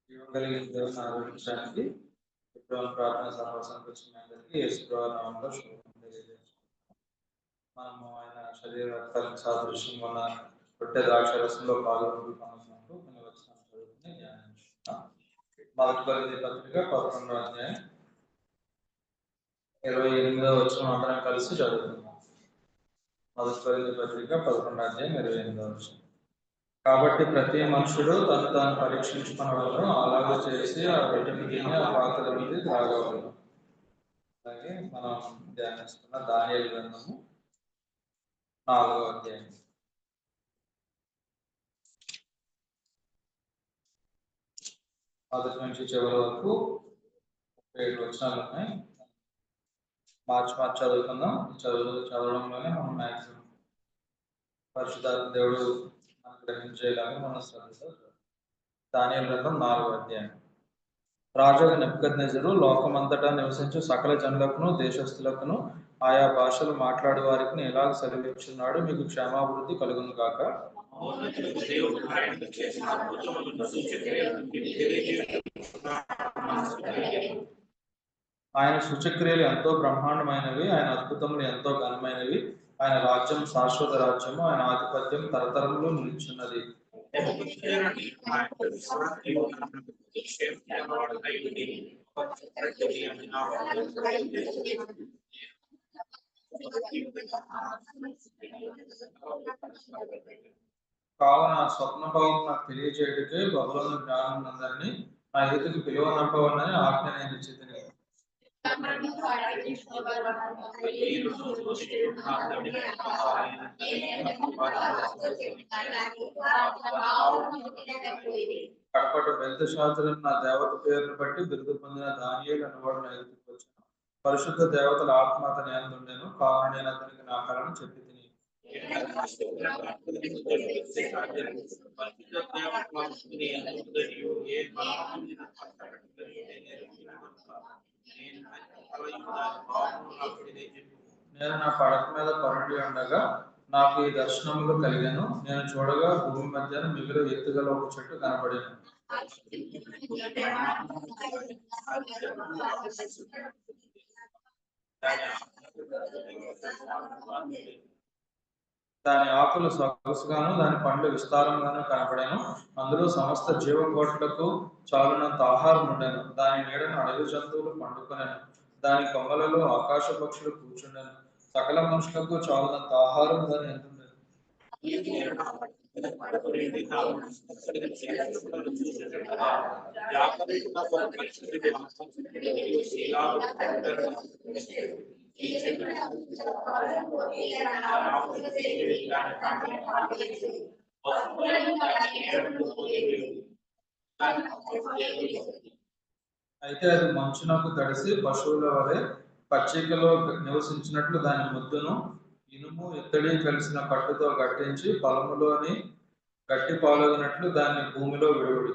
జీవం కలిగిన దేవుని ఆరాధించడానికి ఇప్పుడు ప్రార్థన సహవాసానికి వచ్చిన అందరికీ యేసుప్రభు నామములో శుభం తెలియజేస్తున్నాము. మనము ఆయన శరీర రక్తాలకు సాదృశ్యంగా ఉన్న రొట్టె ద్రాక్ష రసంలో పాల్గొనుకుంటున్నప్పుడు కొన్ని వచనాలు చదువుకుని ధ్యానించుకుంటాం. మొదటి కొరింథీ పత్రిక 11వ అధ్యాయం 28వ వచనం అందరం కలిసి చదువుకుందాం. మొదటి కొరింథీ పత్రిక 11వ అధ్యాయం 28వ వచనం. కాబట్టి ప్రతి మనుషుడు తను తాను పరీక్షించుకున్నవారు అలాగే చేసి ఆ రొట్టెను తిని ఆ పాత్ర నుండి త్రాగవలను. అలాగే మనం ధ్యానిస్తున్న దానియేలు గ్రంథము 4వ అధ్యాయం. మొదటి నుంచి చివరి వరకు 37 వచనాలు ఉన్నాయి. మార్చి చదువుకుందాం. చదవడంలోనే మనం మ్యాక్సిమం పరిశుద్ధాత్మ దేవుడు మనకు గ్రహించేలాగా మనం శ్రద్ధతో దానియేలు గ్రంథం 4వ అధ్యాయం. రాజు నెబుకద్నెజరు లోకమంతటా నివసించు సకల జనులకును దేశస్థులకును ఆయా భాషలు మాట్లాడే వారికి ఎలాగ సెలవిచ్చున్నాడు, మీకు క్షేమాభివృద్ధి కలుగును గాక. ఆయన సూచక్రియలు ఎంతో బ్రహ్మాండమైనవి, ఆయన అద్భుతములు ఎంతో ఘనమైనవి. ఆయన రాజ్యం శాశ్వత రాజ్యము, ఆయన ఆధిపత్యం తరతరములు నిలిచున్నది. కావున స్వప్న భావం నాకు తెలియజేయటకే బహుళను జ్ఞానం అందరినీ నా ఎదుటికి పిలువనంపవని ఆజ్ఞ నేను ఇచ్చితిని. కడపట బెల్తెషాజరును నా దేవత పేరును బట్టి బిరుదు పొందిన దానియేలు అనువాడు నా ఎదుటికి వచ్చాను. పరిశుద్ధ దేవతల ఆత్మ అతని అందుండెను. కావున నేను అతనికి నా కలను చెప్పి తిని. నేను నా పడక మీద పరుండి ఉండగా నాకు ఈ దర్శనములు కలిగాను. నేను చూడగా భూమి మధ్యన మిగులు ఎత్తుగల ఒక చెట్టు కనబడింది. దాని ఆకులు సొగసుగాను దాని పండ్లు విస్తారంగాను కనపడాను. అందులో సమస్త జీవకోట్లకు చాలునంత ఆహారం ఉండేను. దాని నీడను అడవి జంతువులు పండుకొనెను. దాని కొమ్మలలో ఆకాశ పక్షులు కూర్చుండెను. సకల మనుషులకు చాలునంత ఆహారం దాని ఎందుండెను. అయితే అది మంచునకు తడిసి పశువుల వలె పచ్చికలో నివసించినట్లు దాని ముద్దును ఇనుము ఇత్తడి కలిసిన పట్టుతో గట్టించి పొలములోని గట్టి పాల్గొన్నట్లు దాన్ని భూమిలో విడువడు.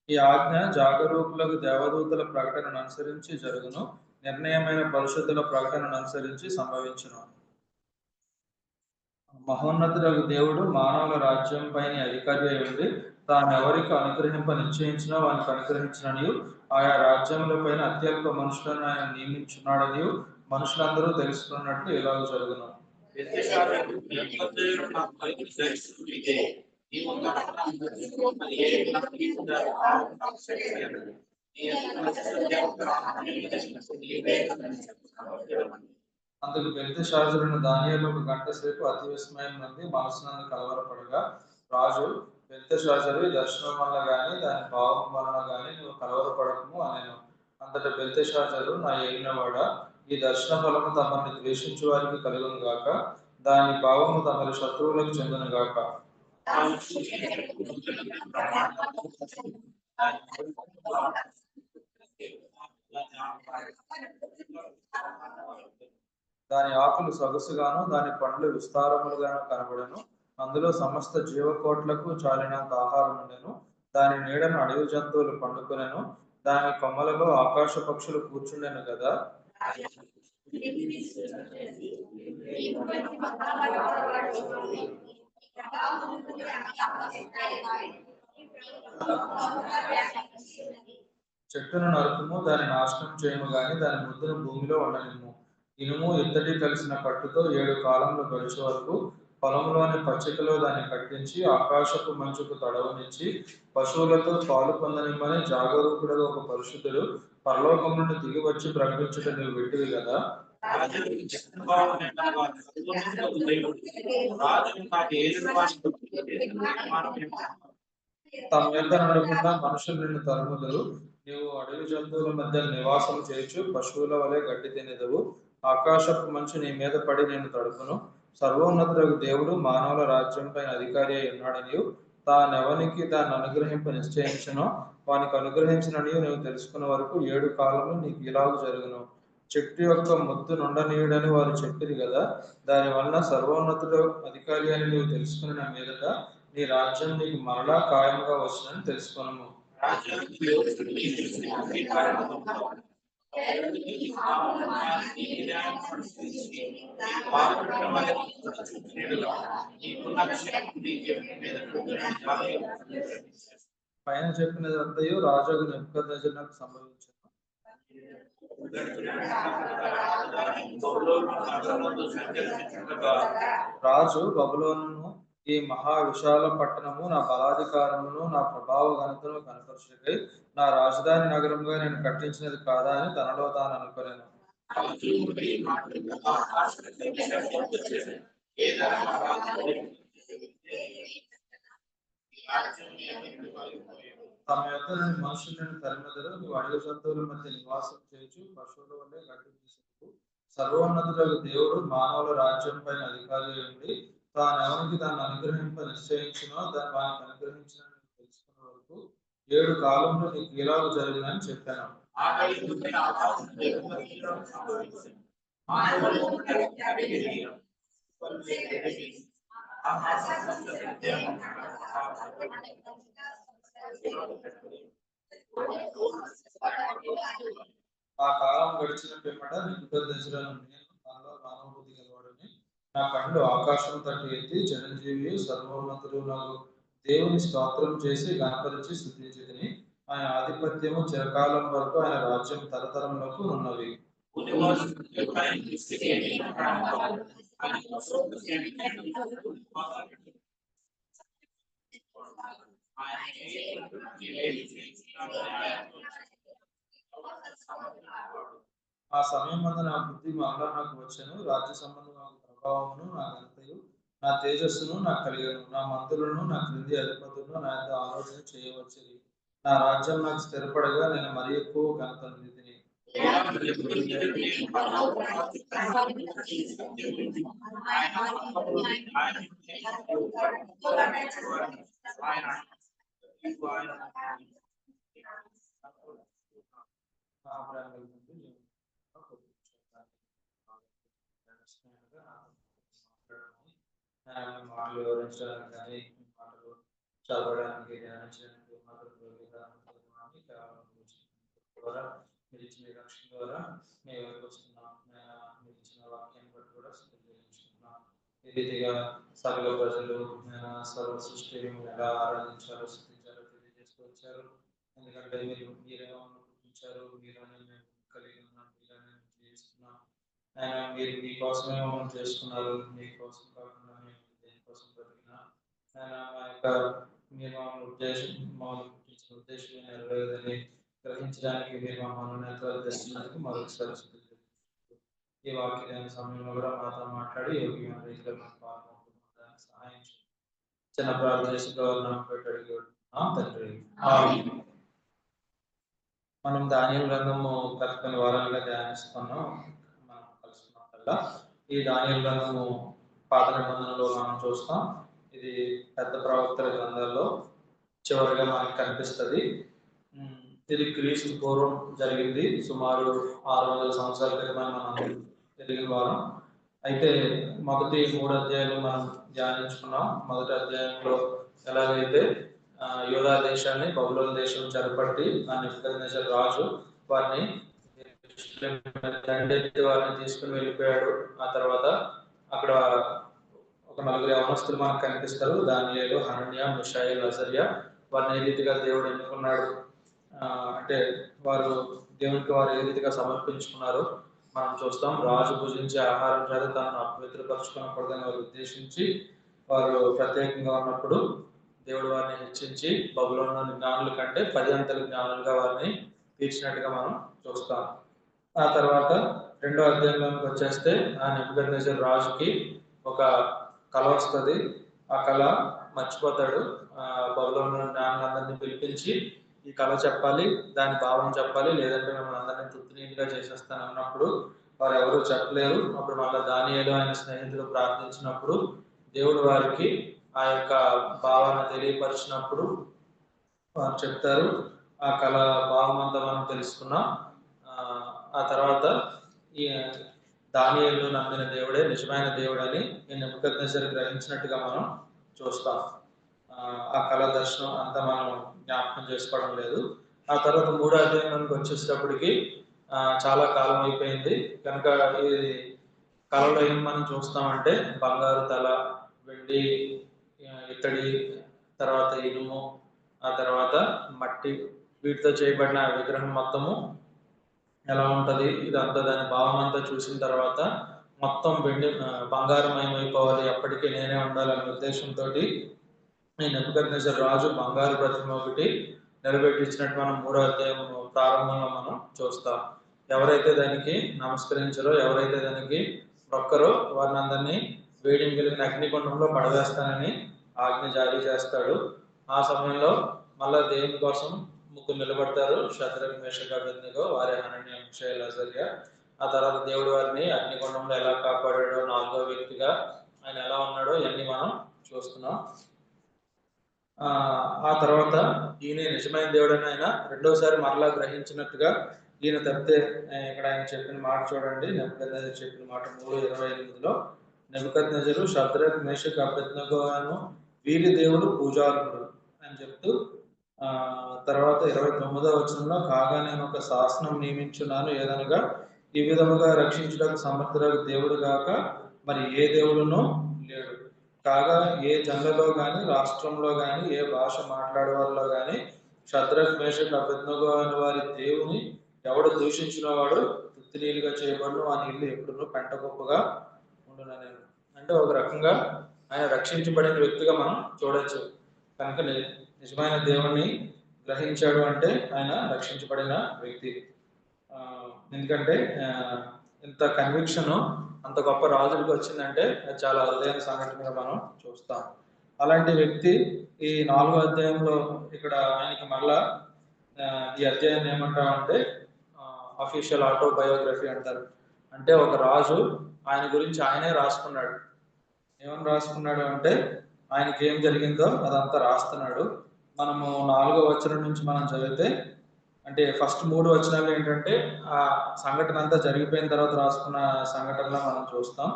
ఈ ఆజ్ఞ జాగరూకులకు దేవదూతల ప్రకటనను అనుసరించి జరుగును, నిర్ణయమైన పరిశుద్ధుల ప్రకటనను అనుసరించి సంభవించును. మహోన్నతులకు దేవుడు మానవుల రాజ్యం పైన అధికారి అయి ఉండి తాను ఎవరికి అనుగ్రహింప నిశ్చయించినా వానికి అనుగ్రహించినని ఆయా రాజ్యముల పైన అత్యల్ప మనుషులను ఆయన నియమించున్నాడని మనుషులందరూ తెలుసుకున్నట్లు ఇలాగ జరుగును. అందుకు బెల్తెషాజరును దానియేలు ఒక గంట సేపు అతి విస్మయం నుండి మనసునందు కలవరపడగా రాజు, బెల్తెషాజరు ఈ దర్శనం వల్ల గాని దాని భావం వలన గాని నువ్వు కలవరపడకము అనేను. అంతటా బెల్తెషాజరు, నా ఏలినవాడ, ఈ దర్శన ఫలము తమని ద్వేషించు వారికి కలుగును గాక, దాని భావము తమరి శత్రువులకు చెందును గాక. దాని ఆకులు సొగసుగాను దాని పండ్లు విస్తారములుగాను కనబడెను. అందులో సమస్త జీవకోట్లకు చాలినంత ఆహారం ఉండెను. దాని నీడను అడవి జంతువులు పండుకొనెను. దాని కొమ్మలలో ఆకాశ పక్షులు కూర్చుండెను కదా. చెట్టును నరుకుము, దాని నాశనం చేయము గాని దాని ముద్దును భూమిలో ఉండనిమ్ము. ఇనుము ఇత్తడి కలిసిన పట్టుతో 7 కాలంలో గడిచే వరకు పొలంలోని పచ్చికలో దాన్ని కట్టించి ఆకాశపు మంచుకు తడవనిచ్చి పశువులతో పాలు పొందనిమ్మని జాగరూకుడు ఒక పరిశుద్ధుడు పరలోకం నుండి దిగి వచ్చి ప్రకటించుట నీవు వింటివి కదా. తమ యొక్క నడకుండా మనుషులు నిన్ను తరుముదురు. నీవు అడవి జంతువుల మధ్య నివాసం చేయొచ్చు, పశువుల వలె గడ్డి తినేదవు. ఆకాశపు మంచు నీ మీద పడి నేను తడుపును. సర్వోన్నతులకు దేవుడు మానవుల రాజ్యం పైన అధికారి అయి ఉన్నాడు. నీవు తానెవనికి దాన్ని అనుగ్రహింప నిశ్చయించునో వానికి అనుగ్రహించిన నీవు తెలుసుకున్న వరకు 7 కాలంలో నీకు ఇలాగ జరుగును. చెట్టు యొక్క ముద్దు నుండనీయుడని వారు చెప్పిరి కదా, దాని వలన సర్వోన్నతుడు అధికారి అని నీవు తెలుసుకున్న మీదట నీ రాజ్యం నీకు మరలా ఖాయంగా వస్తుందని తెలుసుకున్నాము. పైన చెప్పినదంతయు రాజుకు నెబుకద్నెజరునకు సంభవించను. రాజు బబులోనును, ఈ మహా విశాల పట్టణము నా బలాధికారమును నా ప్రభావ ఘనతను కనపరచుటకై నా రాజధాని నగరంగా నేను కట్టించినది కాదా అని తనలో తాను అనుకోలేను. తమ యొక్క మనుషులను తరిమెదరు. నువ్వు అడవి జంతువుల మధ్య నివాసం చేయొచ్చు, పశువుల వల్లే గడ్డి తీసుకు. సర్వోన్నతులకు దేవుడు మానవుల రాజ్యం పైన అధికారి ఉండి తాను ఎవరికి దాన్ని అనుగ్రహింప నిశ్చయించినో దాన్ని వానికి అనుగ్రహించిన తెలుసుకున్న వరకు 7 కాలంలో నీకు ఇలాగ జరిగిందని చెప్పాను. ఆ కాలం గడిచిన పిమ్మట నెబుకద్నెజరును నేను తనలో మానవబుద్ధి గలవాడని నా కళ్ళు ఆకాశం తట్టు ఎత్తి చిరంజీవి సర్వోన్నతుడు నాకు దేవుని స్తోత్రం చేసి గణపరిచి స్తుతించితిని. ఆయన ఆధిపత్యము చిరకాలం వరకు, ఆయన రాజ్యం తరతరములకు ఉన్నవి. ఆ సమయం వల్ల నా బుద్ధి మరలా నాకు వచ్చాను. రాజ్య సంబంధమైన ప్రభావమును నా ఘనతయు నా తేజస్సును నాకు కలిగాను. నా మంత్రులను నా క్రింది అధిపతులను నా యొక్క ఆలోచన చేయవచ్చుది. నా రాజ్యం నాకు స్థిరపడగా నేను మరి ఎక్కువ ఘనత నిధిని. మాటలు వివరించడానికి కానీ మాటలు చదవడానికి ధ్యానించడానికి ద్వారా మీరు ఇచ్చిన రక్షణ ద్వారా మేము వస్తున్నాం. మీరు ఇచ్చిన వాక్యాన్ని బట్టి కూడా చెల్లించుకుంటున్నాం. ఈ రీతిగా సకల ప్రజలు సర్వ సృష్టి ఎలా ఆరాధించారో స్థితించారో తెలియజేస్తూ వచ్చారు. ఎందుకంటే మీరు మీరే పుట్టించారు, మీరనే మేము కలిగి ఉన్నాం, మీరనే చేస్తున్నాం. మీరు మీకోసమే మనం చేసుకున్నారు, మీకోసం కాకుండా మేము దేనికోసం బ్రతికినా మా యొక్క మీరు మమ్మల్ని పుట్టించిన ఉద్దేశం నెరవేరదని గ్రహించడానికి మీరు మమ్మల్ని తెచ్చినందుకు మరొకసారి ఈ వాక్య సమయంలో కూడా మాతో మాట్లాడి యోగ్యమైన రీతిలో పాల్గొనడానికి సహాయం చేయండి. చిన్న ప్రార్థన చేసి పెట్టాడు తండ్రి. మనం దానియేలు గ్రంథము గత కొన్ని వారాలుగా ధ్యానిస్తున్నాం. మనం కలుసుకున్నాం కదా. ఈ దానియేలు గ్రంథము పాత నిబంధనలో మనం చూస్తాం. ఇది పెద్ద ప్రవక్తల గ్రంథాల్లో చివరిగా మనకు కనిపిస్తుంది. ఇది క్రీస్తు పూర్వం జరిగింది. సుమారు 600 సంవత్సరాల క్రితం మనం తెలియని వారం. అయితే మొదటి 3 అధ్యాయాలు మనం ధ్యానించుకున్నాం. మొదటి అధ్యాయంలో ఎలాగైతే యూదా దేశాన్ని బబులోను దేశం చెరపట్టి ఆ నెబుకద్నెజరు రాజు వారిని తండ్రి వారిని తీసుకుని వెళ్ళిపోయాడు. ఆ తర్వాత అక్కడ ఒక నలుగురు యవనస్తులు మనకు కనిపిస్తారు. దానియేలు, హనన్యా, మిషాయేల్, అజర్యా. వారిని ఏ రీతిగా దేవుడు ఎన్నుకున్నాడు, అంటే వారు దేవునికి వారు ఏ రీతిగా సమర్పించుకున్నారో మనం చూస్తాం. రాజు భుజించే ఆహారం చేత తనను అపవిత్రపరచుకోకూడదని వారు ఉద్దేశించి వారు ప్రత్యేకంగా ఉన్నప్పుడు దేవుడు వారిని హెచ్చించి బబులోనులోని జ్ఞానుల కంటే 10 అంతల జ్ఞానులుగా వారిని తీర్చినట్టుగా మనం చూస్తాం. ఆ తర్వాత 2వ అధ్యాయంలోకి వచ్చేస్తే ఆ నెబుకద్నెజర్ రాజుకి ఒక కళ వస్తుంది. ఆ కళ మర్చిపోతాడు. బబులోనులోని జ్ఞానులందరినీ పిలిపించి ఈ కళ చెప్పాలి, దాని భావం చెప్పాలి, లేదంటే మిమ్మల్ని అందరినీ తృప్తినీటిగా చేసేస్తాను అన్నప్పుడు వారు ఎవరు చెప్పలేరు. అప్పుడు మళ్ళీ దానియేలు ఆయన స్నేహితులు ప్రార్థించినప్పుడు దేవుడు వారికి ఆ యొక్క భావాన్ని తెలియపరిచినప్పుడు వారు చెప్తారు. ఆ కళ భావం అంతా మనం తెలుసుకున్నాం. ఆ తర్వాత ఈ దానియేలు నమ్మిన దేవుడే నిజమైన దేవుడని ఈ నెబుకద్నెజర్ గ్రహించినట్టుగా మనం చూస్తాం. ఆ కళ దర్శనం అంతా మనం జ్ఞాపకం చేసుకోవడం లేదు. ఆ తర్వాత 3వ అధ్యాయంలోకి వచ్చేటప్పటికి చాలా కాలం అయిపోయింది కనుక ఇది కళలో ఏం మనం చూస్తామంటే బంగారు తల, వెండి, ఇత్తడి, తర్వాత ఇనుము, ఆ తర్వాత మట్టి, వీటితో చేయబడిన విగ్రహం మొత్తము ఎలా ఉంటది, ఇదంతా దాని భావం అంతా చూసిన తర్వాత మొత్తం వెండి బంగారమయమైపోవాలి, ఎప్పటికీ నేనే ఉండాలనే ఉద్దేశంతో ఈ నెబుకద్నెజర్ రాజు బంగారు ప్రతిమ ఒకటి నిలబెట్టించినట్టు మనం 3వ అధ్యాయం ప్రారంభంలో మనం చూస్తాం. ఎవరైతే దానికి నమస్కరించారో, ఎవరైతే దానికి మొక్కరో వారిని అందరినీ వేడిని కలిగిన అగ్నిగుండంలో పడవేస్తానని ఆజ్ఞ జారీ చేస్తాడు. ఆ సమయంలో మళ్ళా దేవుని కోసం ముగ్గురు నిలబడతారు. షద్రక్, మేషక్, అబేద్నెగో, వారే హనన్యా, మిషాయేల్, అజర్యా. ఆ తర్వాత దేవుడు వారిని అగ్నిగుండంలో ఎలా కాపాడాడో, 4వ వ్యక్తిగా ఆయన ఎలా ఉన్నాడో ఇవన్నీ మనం చూస్తున్నాం. ఆ తర్వాత ఈయన నిజమైన దేవుడని ఆయన రెండోసారి మరలా గ్రహించినట్టుగా ఈయన తప్పితే ఇక్కడ ఆయన చెప్పిన మాట చూడండి. నెబుకద్నెజరు చెప్పిన మాట 3:28లో నెబుకద్నెజరు షద్రక్, మేషక్, అబేద్నెగో వీరి దేవుడు పూజార్హుడు అని చెప్తూ తర్వాత 29వ వచనంలో కాగా నేను ఒక శాసనం నియమించున్నాను, ఏదనగా ఈ విధముగా రక్షించుటకు సమర్థులకు దేవుడు గాక మరి ఏ దేవుడునో లేడు. కాగా ఏ జనులలో గాని, రాష్ట్రంలో గాని, ఏ భాష మాట్లాడే వారిలో గాని షద్రక్, మేషక్, అబేద్నెగో అనే వారి దేవుని ఎవడు దూషించిన వాడు తృప్తినీలుగా చేయబడును, ఆ నీళ్లు ఎప్పుడునూ పెంట గొప్పగా ఉండునని. అంటే ఒక రకంగా ఆయన రక్షించబడిన వ్యక్తిగా మనం చూడొచ్చు. కనుక నిజమైన దేవుణ్ణి గ్రహించాడు అంటే ఆయన రక్షించబడిన వ్యక్తి. ఎందుకంటే ఇంత కన్విక్షన్ అంత గొప్ప రాజులకు వచ్చిందంటే అది చాలా అరుదైన సంఘటనగా మనం చూస్తాం. అలాంటి వ్యక్తి ఈ 4వ అధ్యాయంలో ఇక్కడ ఆయనకి మళ్ళా ఈ అధ్యాయాన్ని ఏమంటామంటే అఫీషియల్ ఆటోబయోగ్రఫీ అంటారు. అంటే ఒక రాజు ఆయన గురించి ఆయనే రాసుకున్నాడు. ఏమని రాసుకున్నాడు అంటే ఆయనకి ఏం జరిగిందో అదంతా రాస్తున్నాడు. మనము 4వ వచనం నుంచి మనం చదివితే, అంటే ఫస్ట్ 3 వచనాలు ఏంటంటే ఆ సంఘటన అంతా జరిగిపోయిన తర్వాత రాసుకున్న సంఘటనలో మనం చూస్తాం.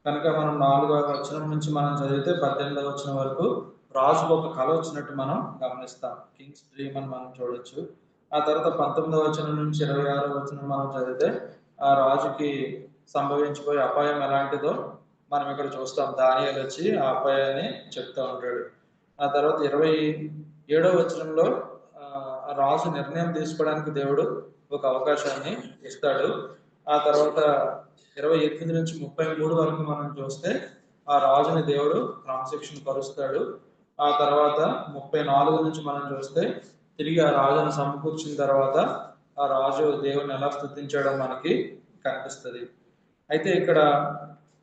కనుక మనం 4వ వచనం నుంచి మనం చదివితే 18వ వచనం వరకు రాజుకు ఒక కళ వచ్చినట్టు మనం గమనిస్తాం. కింగ్స్ డ్రీమ్ అని మనం చూడొచ్చు. ఆ తర్వాత 19వ వచనం నుంచి 26వ వచనం మనం చదివితే ఆ రాజుకి సంభవించిపోయే అపాయం ఎలాంటిదో మనం ఇక్కడ చూస్తాం. దానియేలు వచ్చి ఆ అపాయాన్ని చెప్తూ ఉంటాడు. ఆ తర్వాత 27వ వచనంలో రాజు నిర్ణయం తీసుకోవడానికి దేవుడు ఒక అవకాశాన్ని ఇస్తాడు. ఆ తర్వాత 28 నుంచి 33 వరకు మనం చూస్తే ఆ రాజుని దేవుడు క్రమశిక్షణ పరుస్తాడు. ఆ తర్వాత 34 నుంచి మనం చూస్తే తిరిగి ఆ రాజును సమకూర్చిన తర్వాత ఆ రాజు దేవుని ఎలా స్తుతించాడో మనకి కనిపిస్తుంది. అయితే ఇక్కడ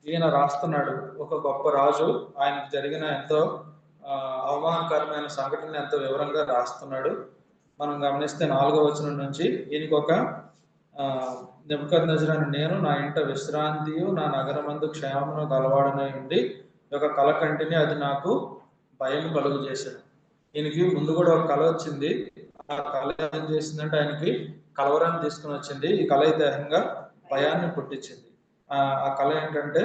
ఈయన రాస్తున్నాడు, ఒక గొప్ప రాజు ఆయనకు జరిగిన ఎంతో అవమానకరమైన సంఘటన ఎంతో వివరంగా రాస్తున్నాడు. మనం గమనిస్తే 4వ వచనం నుంచి ఈయనకి ఒక నెబుకద్నెజరు అనే నేను నా ఇంట విశ్రాంతియు నా నగరమందు క్షేమమును గలవాడనై ఉండి ఒక కల కంటిని, అది నాకు భయం కలుగు చేశాను. ఈయనకి ముందు కూడా ఒక కళ వచ్చింది. ఆ కళ ఏం చేసిందంటే ఆయనకి కలవరాన్ని తీసుకుని వచ్చింది. ఈ కళ అయితే ఏకంగా భయాన్ని పుట్టించింది. ఆ కళ ఏంటంటే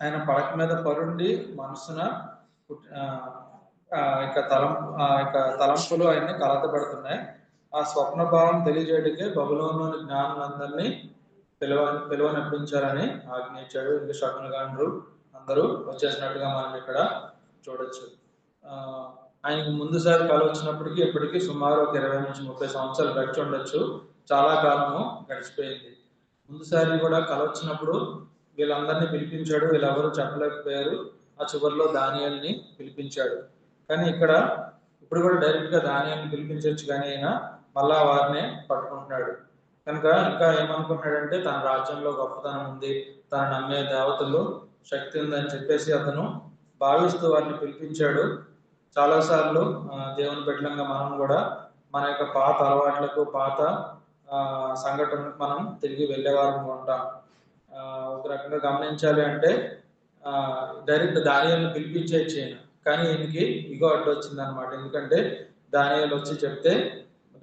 ఆయన పడక మీద పరుండి మనసున తలంపులు ఆయన్ని కలత పెడుతున్నాయి. ఆ స్వప్న భావం తెలియజేయడానికే బబులోనులోని జ్ఞానులందరినీ పిలువనిపించాలని ఆజ్ఞ ఇచ్చాడు. ఇంకా శకునగాండ్రు అందరూ వచ్చేసినట్టుగా మనం ఇక్కడ చూడొచ్చు. ఆయనకు ముందుసారి కళ వచ్చినప్పటికీ ఇప్పటికీ సుమారు ఒక 20 నుంచి 30 సంవత్సరాలు గడిచి ఉండొచ్చు. చాలా కాలము గడిచిపోయింది. ముందుసారి కూడా కళ వచ్చినప్పుడు వీళ్ళందరినీ పిలిపించాడు. వీళ్ళెవరూ చెప్పలేకపోయారు. ఆ చివరిలో దానియేలుని పిలిపించాడు. కానీ ఇక్కడ ఇప్పుడు కూడా డైరెక్ట్ గా దానియేలుని పిలిపించవచ్చు, కానీ అయినా మళ్ళా వారిని పట్టుకుంటున్నాడు. కనుక ఇంకా ఏమనుకుంటున్నాడంటే తన రాజ్యంలో గొప్పతనం ఉంది, తన నమ్మే దేవతలు శక్తి ఉందని చెప్పేసి అతను భావిస్తూ వారిని పిలిపించాడు. చాలాసార్లు దేవుని బిడ్డలంగా మనం కూడా మన యొక్క పాత అలవాట్లకు, పాత సంఘటనలకు మనం తిరిగి వెళ్ళేవారు ఉంటాం. ఒక రకంగా గమనించాలి అంటే డైరెక్ట్ దానియేలుని పిలిపించేయచ్చు ఆయన, కానీ ఈయనకి ఇగో అడ్డు వచ్చింది అనమాట. ఎందుకంటే దానియేలు వచ్చి చెప్తే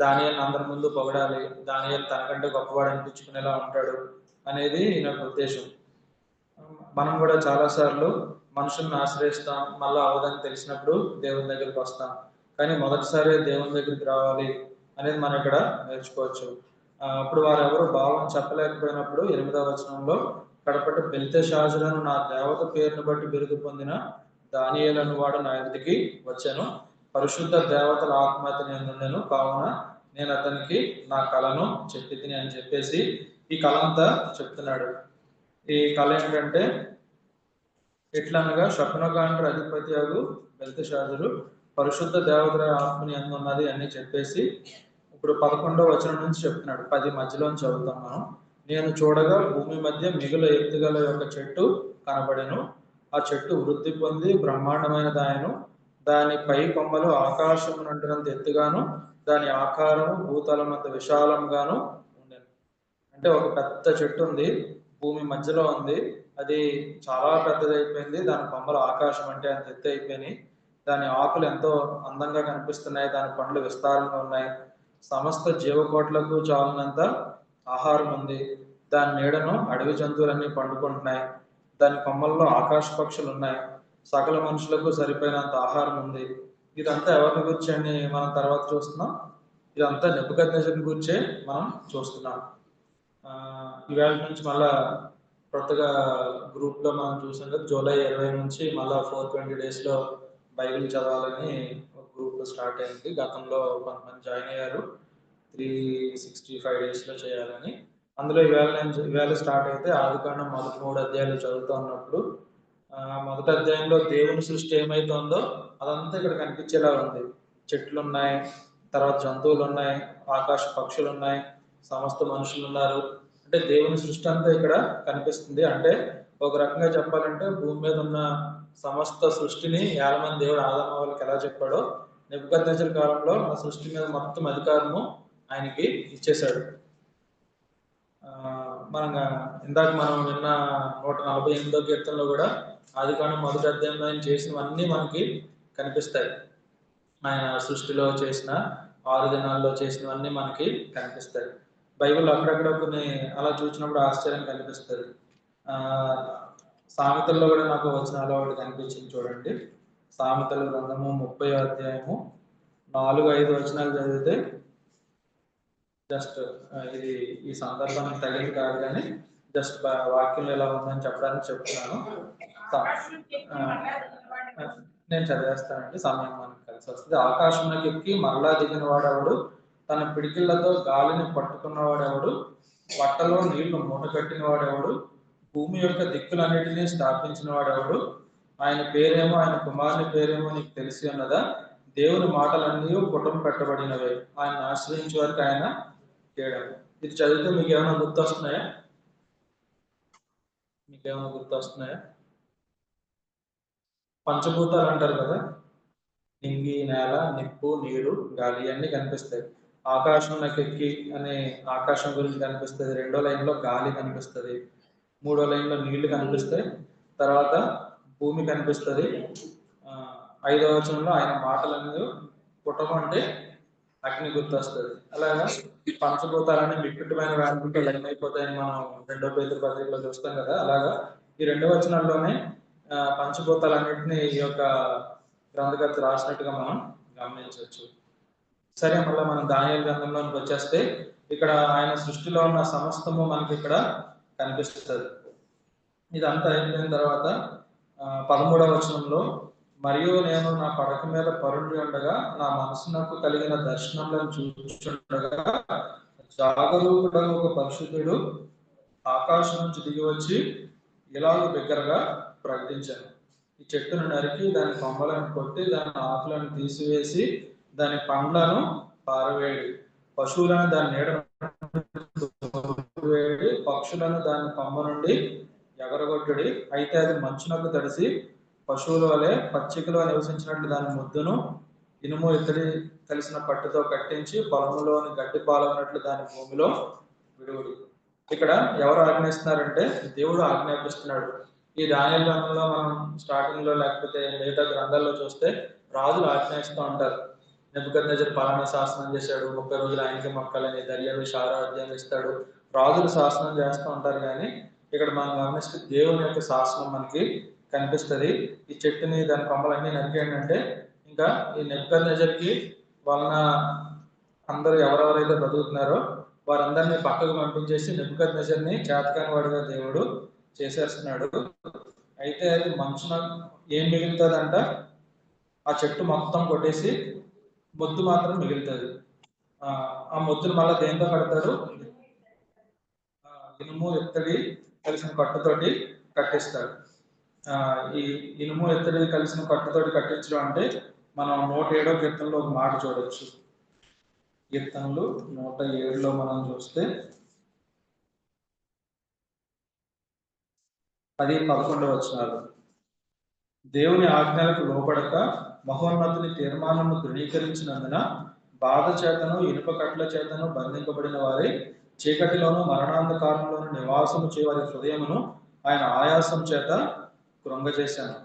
దానియేలుని అందరి ముందు పొగడాలి, దానియేలు తనకంటే గొప్పవాడు అనిపించుకునేలా ఉంటాడు అనేది ఈయన ఉద్దేశం. మనం కూడా చాలాసార్లు మనుషుల్ని ఆశ్రయిస్తాం, మళ్ళీ అవదని తెలిసినప్పుడు దేవుని దగ్గరికి వస్తాం. కానీ మొదటిసారి దేవుని దగ్గరికి రావాలి అనేది మనం ఇక్కడ నేర్చుకోవచ్చు. అప్పుడు వారెవరు భావం చెప్పలేకపోయినప్పుడు 8వ వచనంలో కడపటి బెల్తెషాజరును నా దేవత పేరును బట్టి బిరుదు పొందిన దానియేలు వాడు నా ఎదుటికి వచ్చాను. పరిశుద్ధ దేవతల ఆత్మహత్య నేను కావున నేను అతనికి నా కళను చెప్పి తిని అని చెప్పేసి ఈ కళ అంతా చెప్తున్నాడు. ఈ కళ ఏంటంటే ఎట్లనగా శకునగాండ్ర అధిపతి అగు బెల్తెషాజరు పరిశుద్ధ దేవతల ఆత్మని ఉన్నది అని చెప్పేసి ఇప్పుడు 11వ వచనం నుంచి చెప్తున్నాడు. 10 మధ్యలోంచి చదువుతాం మనం. నేను చూడగా భూమి మధ్య మిగుల ఎత్తుగల యొక్క చెట్టు కనబడెను. ఆ చెట్టు వృద్ధి పొంది బ్రహ్మాండమైన దాయను. దాని పై కొమ్మలు ఆకాశం నుండినంత ఎత్తుగాను, దాని ఆకారము భూతలం అంత విశాలంగాను ఉండేది. అంటే ఒక పెద్ద చెట్టు ఉంది, భూమి మధ్యలో ఉంది, అది చాలా పెద్దదైపోయింది. దాని కొమ్మలు ఆకాశం అంటే అంత ఎత్తు అయిపోయినాయి. దాని ఆకులు ఎంతో అందంగా కనిపిస్తున్నాయి, దాని పండ్లు విస్తారంగా ఉన్నాయి. సమస్త జీవకోట్లకు చాలినంత ఆహారం ఉంది. దాని నీడను అడవి జంతువులన్నీ పండుకుంటున్నాయి. దాని కొమ్మల్లో ఆకాశ పక్షులు ఉన్నాయి. సకల మనుషులకు సరిపోయినంత ఆహారం ఉంది. ఇదంతా ఎవరిని గురించి అని మనం తర్వాత చూస్తున్నాం. ఇదంతా నెబుకద్నెజరుని గురించే మనం చూస్తున్నాం. ఇవాళ నుంచి మళ్ళా కొత్తగా గ్రూప్ లో మనం చూసాం కదా, జూలై 20 నుంచి మళ్ళా 420 days లో బైబిల్ చదవాలని ఒక గ్రూప్ స్టార్ట్ అయింది. గతంలో కొంతమంది జాయిన్ అయ్యారు, 365 days లో చేయాలని. అందులో ఇవాళ స్టార్ట్ అయితే ఆదికాండం మొదటి 3 అధ్యాయాలు చదువుతూ ఉన్నప్పుడు మొదటి అధ్యాయంలో దేవుని సృష్టి ఏమైతుందో అదంతా ఇక్కడ కనిపించేలా ఉంది. చెట్లు ఉన్నాయి, తర్వాత జంతువులు ఉన్నాయి, ఆకాశ పక్షులు ఉన్నాయి, సమస్త మనుషులు ఉన్నారు. అంటే దేవుని సృష్టి అంతా ఇక్కడ కనిపిస్తుంది. అంటే ఒక రకంగా చెప్పాలంటే భూమి మీద ఉన్న సమస్త సృష్టిని 50 మంది దేవుడు ఆదాము వాళ్ళకి ఎలా చెప్పాడో నెబుకద్నెజరు కాలంలో ఆ సృష్టి మీద మొత్తం అధికారము ఆయనకి ఇచ్చేశాడు. ఇందాక మనం విన్న 148వ కీర్తనలో కూడా ఆదికాండం మొదటి అధ్యాయంలో ఆయన చేసినవన్నీ మనకి కనిపిస్తాయి. ఆయన సృష్టిలో చేసిన 6 దినాల్లో చేసినవన్నీ మనకి కనిపిస్తాయి. బైబిల్ అక్కడక్కడ కొన్ని అలా చూసినప్పుడు ఆశ్చర్యం కనిపిస్తుంది. సామెతల్లో కూడా నాకు వచనాలు ఒకటి కనిపించింది చూడండి. సామెతల గ్రంథము 30వ అధ్యాయము 4-5 వచనాలు చదివితే, జస్ట్ ఇది ఈ సందర్భానికి తగింది కాదు కానీ జస్ట్ వాక్యం ఎలా ఉందని చెప్పడానికి చెప్తున్నాను. నేను చదివేస్తానండి, సమయం మనకు కలిసి వస్తుంది. ఆకాశంలోకి ఎక్కి మరలా దిగిన వాడెవడు, తన పిడికిళ్లతో గాలిని పట్టుకున్న వాడెవడు, పట్టలో నీళ్లు మూట కట్టిన వాడెవడు, భూమి యొక్క దిక్కులన్నిటినీ స్థాపించిన వాడెవడు, ఆయన పేరేమో ఆయన కుమారుని పేరేమో నీకు తెలిసి ఉన్నదా, దేవుని మాటలన్నీ పుటం పెట్టబడినవే, ఆయన ఆశ్రయించే వారికి ఆయన చేయడం. ఇది చదివితే మీకు ఏమైనా గుర్తొస్తున్నాయా? పంచభూతాలు అంటారు కదా, నింగి, నేల, నిప్పు, నీరు, గాలి అన్ని కనిపిస్తాయి. ఆకాశం నాకు ఎక్కి అనే ఆకాశం గురించి కనిపిస్తుంది. 2వ లైన్లో గాలి కనిపిస్తుంది. 3వ లైన్లో నీళ్లు కనిపిస్తాయి. తర్వాత భూమి కనిపిస్తుంది. 5వ వచనంలో ఆయన మాటలన్నీ పుటం అంటే అగ్ని గుర్తొస్తుంది. అలాగా పంచభూతాలని వికృతమైన వేడుకుంటే లైన్ అయిపోతాయని మనం 2వ పేతురు పత్రికలో చూస్తాం కదా. అలాగా ఈ 2వ వచనంలోనే పంచభూతాలన్నింటినీ ఈ యొక్క గ్రంథకర్త రాసినట్టుగా మనం గమనించవచ్చు. సరే, మళ్ళీ మనం దానియేలు గ్రంథంలోనికి వచ్చేస్తే ఇక్కడ ఆయన సృష్టిలో ఉన్న సమస్తము మనకి ఇక్కడ కనిపిస్తుంది. ఇదంతా అయిపోయిన తర్వాత 13వ వచనంలో, మరియు నేను నా పడక మీద పరుండి ఉండగా నా మనసునకు కలిగిన దర్శనంలో చూస్తుండగా జాగరూకుడగు ఒక పరిశుద్ధుడు ఆకాశం నుంచి దిగి వచ్చి ఇలాగ బిగ్గరగా ప్రకటించాను, ఈ చెట్టును నరికి దాని కొమ్మలను కొట్టి దాని ఆకులను తీసివేసి దాని పండ్లను పారవేడి, పశువులను దాని నీడను వేడి, పక్షులను దాని కొమ్మ నుండి ఎగరగొట్టుడి. అయితే అది మంచునకు తడిసి పశువుల వలె పచ్చికలో నివసించినట్లు దాని ముద్దును ఇనుము ఇత్తడి కలిసిన పట్టుతో కట్టించి పొలంలోని గడ్డి పాలన్నట్లు దాని భూమిలో విడువుడు. ఇక్కడ ఎవరు ఆజ్ఞాపిస్తున్నారంటే దేవుడు ఆజ్ఞాపిస్తున్నాడు. ఈ దానియేలు గ్రంథంలో మనం స్టార్టింగ్ లో లేకపోతే మిగతా గ్రంథాల్లో చూస్తే రాజులు ఆజ్ఞాపిస్తూ ఉంటారు. నెబుకద్నెజర్ పలానా శాసనం చేశాడు, 30 రోజులు ఆయనకి మొక్కాలని, దర్యావేషు 6వ అధ్యాయం ఇస్తాడు. రాజులు శాసనం చేస్తూ ఉంటారు, కానీ ఇక్కడ మనం గమనిస్తే దేవుని యొక్క శాసనం మనకి కనిపిస్తుంది. ఈ చెట్టుని దాని కొమ్మలన్నీ నరికేయండి అంటే ఇంకా ఈ నెబుకద్నెజర్కి వలన అందరూ ఎవరెవరైతే బతుకుతున్నారో వారందరినీ పక్కకు పంపించేసి నెబుకద్నెజర్ని చేతకాని వాడిగా దేవుడు చేసేస్తున్నాడు. అయితే అది మంచున ఏం మిగులుతుందంట, ఆ చెట్టు మొత్తం కొట్టేసి మొద్దు మాత్రం మిగులుతుంది. ఆ మొద్దును మళ్ళీ దేంతో కడతాడు, ఇనుము ఇత్తడి కలిసిన కట్టుతోటి కట్టిస్తాడు. ఈ ఇనుము ఇత్తడి కలిసిన కట్టుతోటి కట్టించడం అంటే మనం 107వ కీర్తనలో ఒక మాట చూడొచ్చు. కీర్తనలు 107లో మనం చూస్తే 10-11 వచనాలు, దేవుని ఆజ్ఞలకు లోబడక మహోన్నతుని తీర్మానము ధృవీకరించినందున బాధ చేతను ఇనుప కట్ల చేతను బంధింపబడిన వారి చీకటిలోను మరణాంధకారంలోను నివాసము చేయవారి హృదయమును ఆయన ఆయాసం చేత కృంగజేశాను.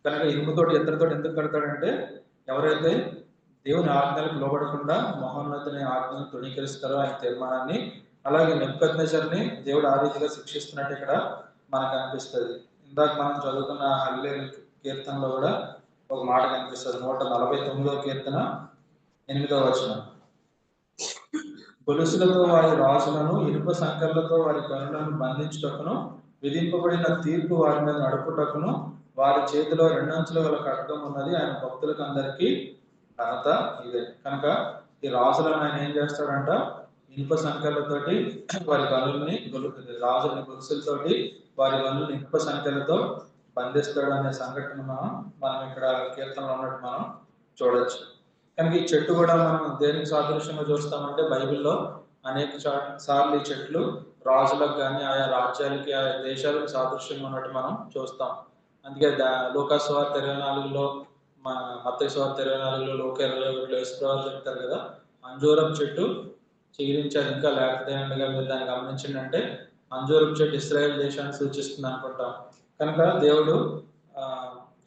కనుక ఇనుముతోటి ఇద్దరితోటి ఎందుకు కడతాడంటే ఎవరైతే దేవుని ఆజ్ఞలకు లోబడకుండా మహోన్నతుని ఆజ్ఞను తృణీకరిస్తారో ఆయన తీర్మానాన్ని, అలాగే నెబుకద్నెజర్ని దేవుడు ఆ రీతిగా శిక్షిస్తున్నట్టు ఇక్కడ మనకు అనిపిస్తుంది. ఇందాక మనం చదువుకున్న హల్లేలు కీర్తనలో కూడా ఒక మాట కనిపిస్తుంది. 149వ కీర్తన 8వ వచనం, గొలుసులతో వారి రాజులను ఇనుప సంకర్లతో వారి కనులను బంధించుటకును విధింపబడిన తీర్పు వారి మీద నడుపుటకును వారి చేతిలో 2 అంచుల గల ఖడ్గం ఉన్నది, ఆయన భక్తులకు అందరికీ ఘనత ఇదే. కనుక ఈ రాజులను ఆయన ఏం చేస్తాడంట, ఇనుప సంఖ్యలతోటి వారి గనుల్ని రాజులని గొలుసులతోటి వారి గనుల్ని ఇనుప సంఖ్యలతో బంధిస్తాడు అనే సంఘటన మనం ఇక్కడ కీర్తనలో ఉన్నట్టు మనం చూడొచ్చు. కనుక ఈ చెట్టు కూడా మనం దేనికి సాదృశ్యంగా చూస్తామంటే బైబిల్లో అనేక సార్లు ఈ చెట్లు రాజులకు కానీ ఆయా రాజ్యాలకి ఆయా దేశాలకు సాదృశ్యంగా ఉన్నట్టు మనం చూస్తాం. అందుకే లూకా సువార్త 24లో, మత్తయి సువార్త 24లో, లూకా 21లో యేసుప్రభువు చెప్తారు కదా, అంజూరపు చెట్టు చిగురించాడు ఇంకా లేకపోతే మీరు దాన్ని గమనించండి అంటే అంజూరపు చెట్టు ఇశ్రాయేల్ దేశాన్ని సూచిస్తుంది అనుకుంటాం. కనుక దేవుడు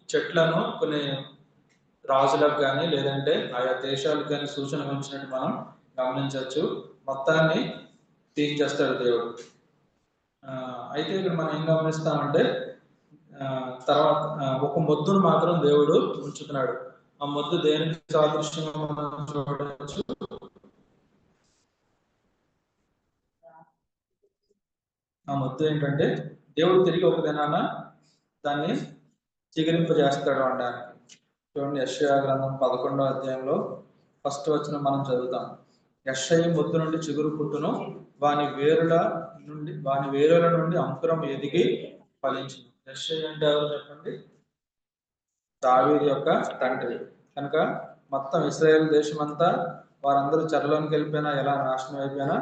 చెట్లను కొన్ని రాజులకు కానీ లేదంటే ఆయా దేశాలకు కానీ సూచన ఉంచినట్టు మనం గమనించవచ్చు. మొత్తాన్ని తీర్చేస్తాడు దేవుడు. అయితే ఇక్కడ మనం ఏం గమనిస్తామంటే తర్వాత ఒక మొద్దును మాత్రం దేవుడు ఉంచుతున్నాడు. ఆ మొద్దు దేనికి సాదృశ్యంగా మనం చూడవచ్చు, ఆ మొద్దు ఏంటంటే దేవుడు తిరిగి ఒక దినాన దాన్ని చిగురింపజేస్తాడు అనడానికి. చూడండి, యెషయా గ్రంథం 11వ అధ్యాయంలో 1వ వచనం మనం చదువుతాం. యెషయి మొద్దు నుండి చిగురు పుట్టును, వాని వేరుల నుండి అంకురం ఎదిగి ఫలించును. యెషయి అంటే ఎవరు చెప్పండి, దావీదు యొక్క తండ్రి. కనుక మొత్తం ఇశ్రాయేల్ దేశం అంతా వారందరూ చెరలోనికి వెళ్ళిపోయినా, ఎలా నాశనం అయిపోయినా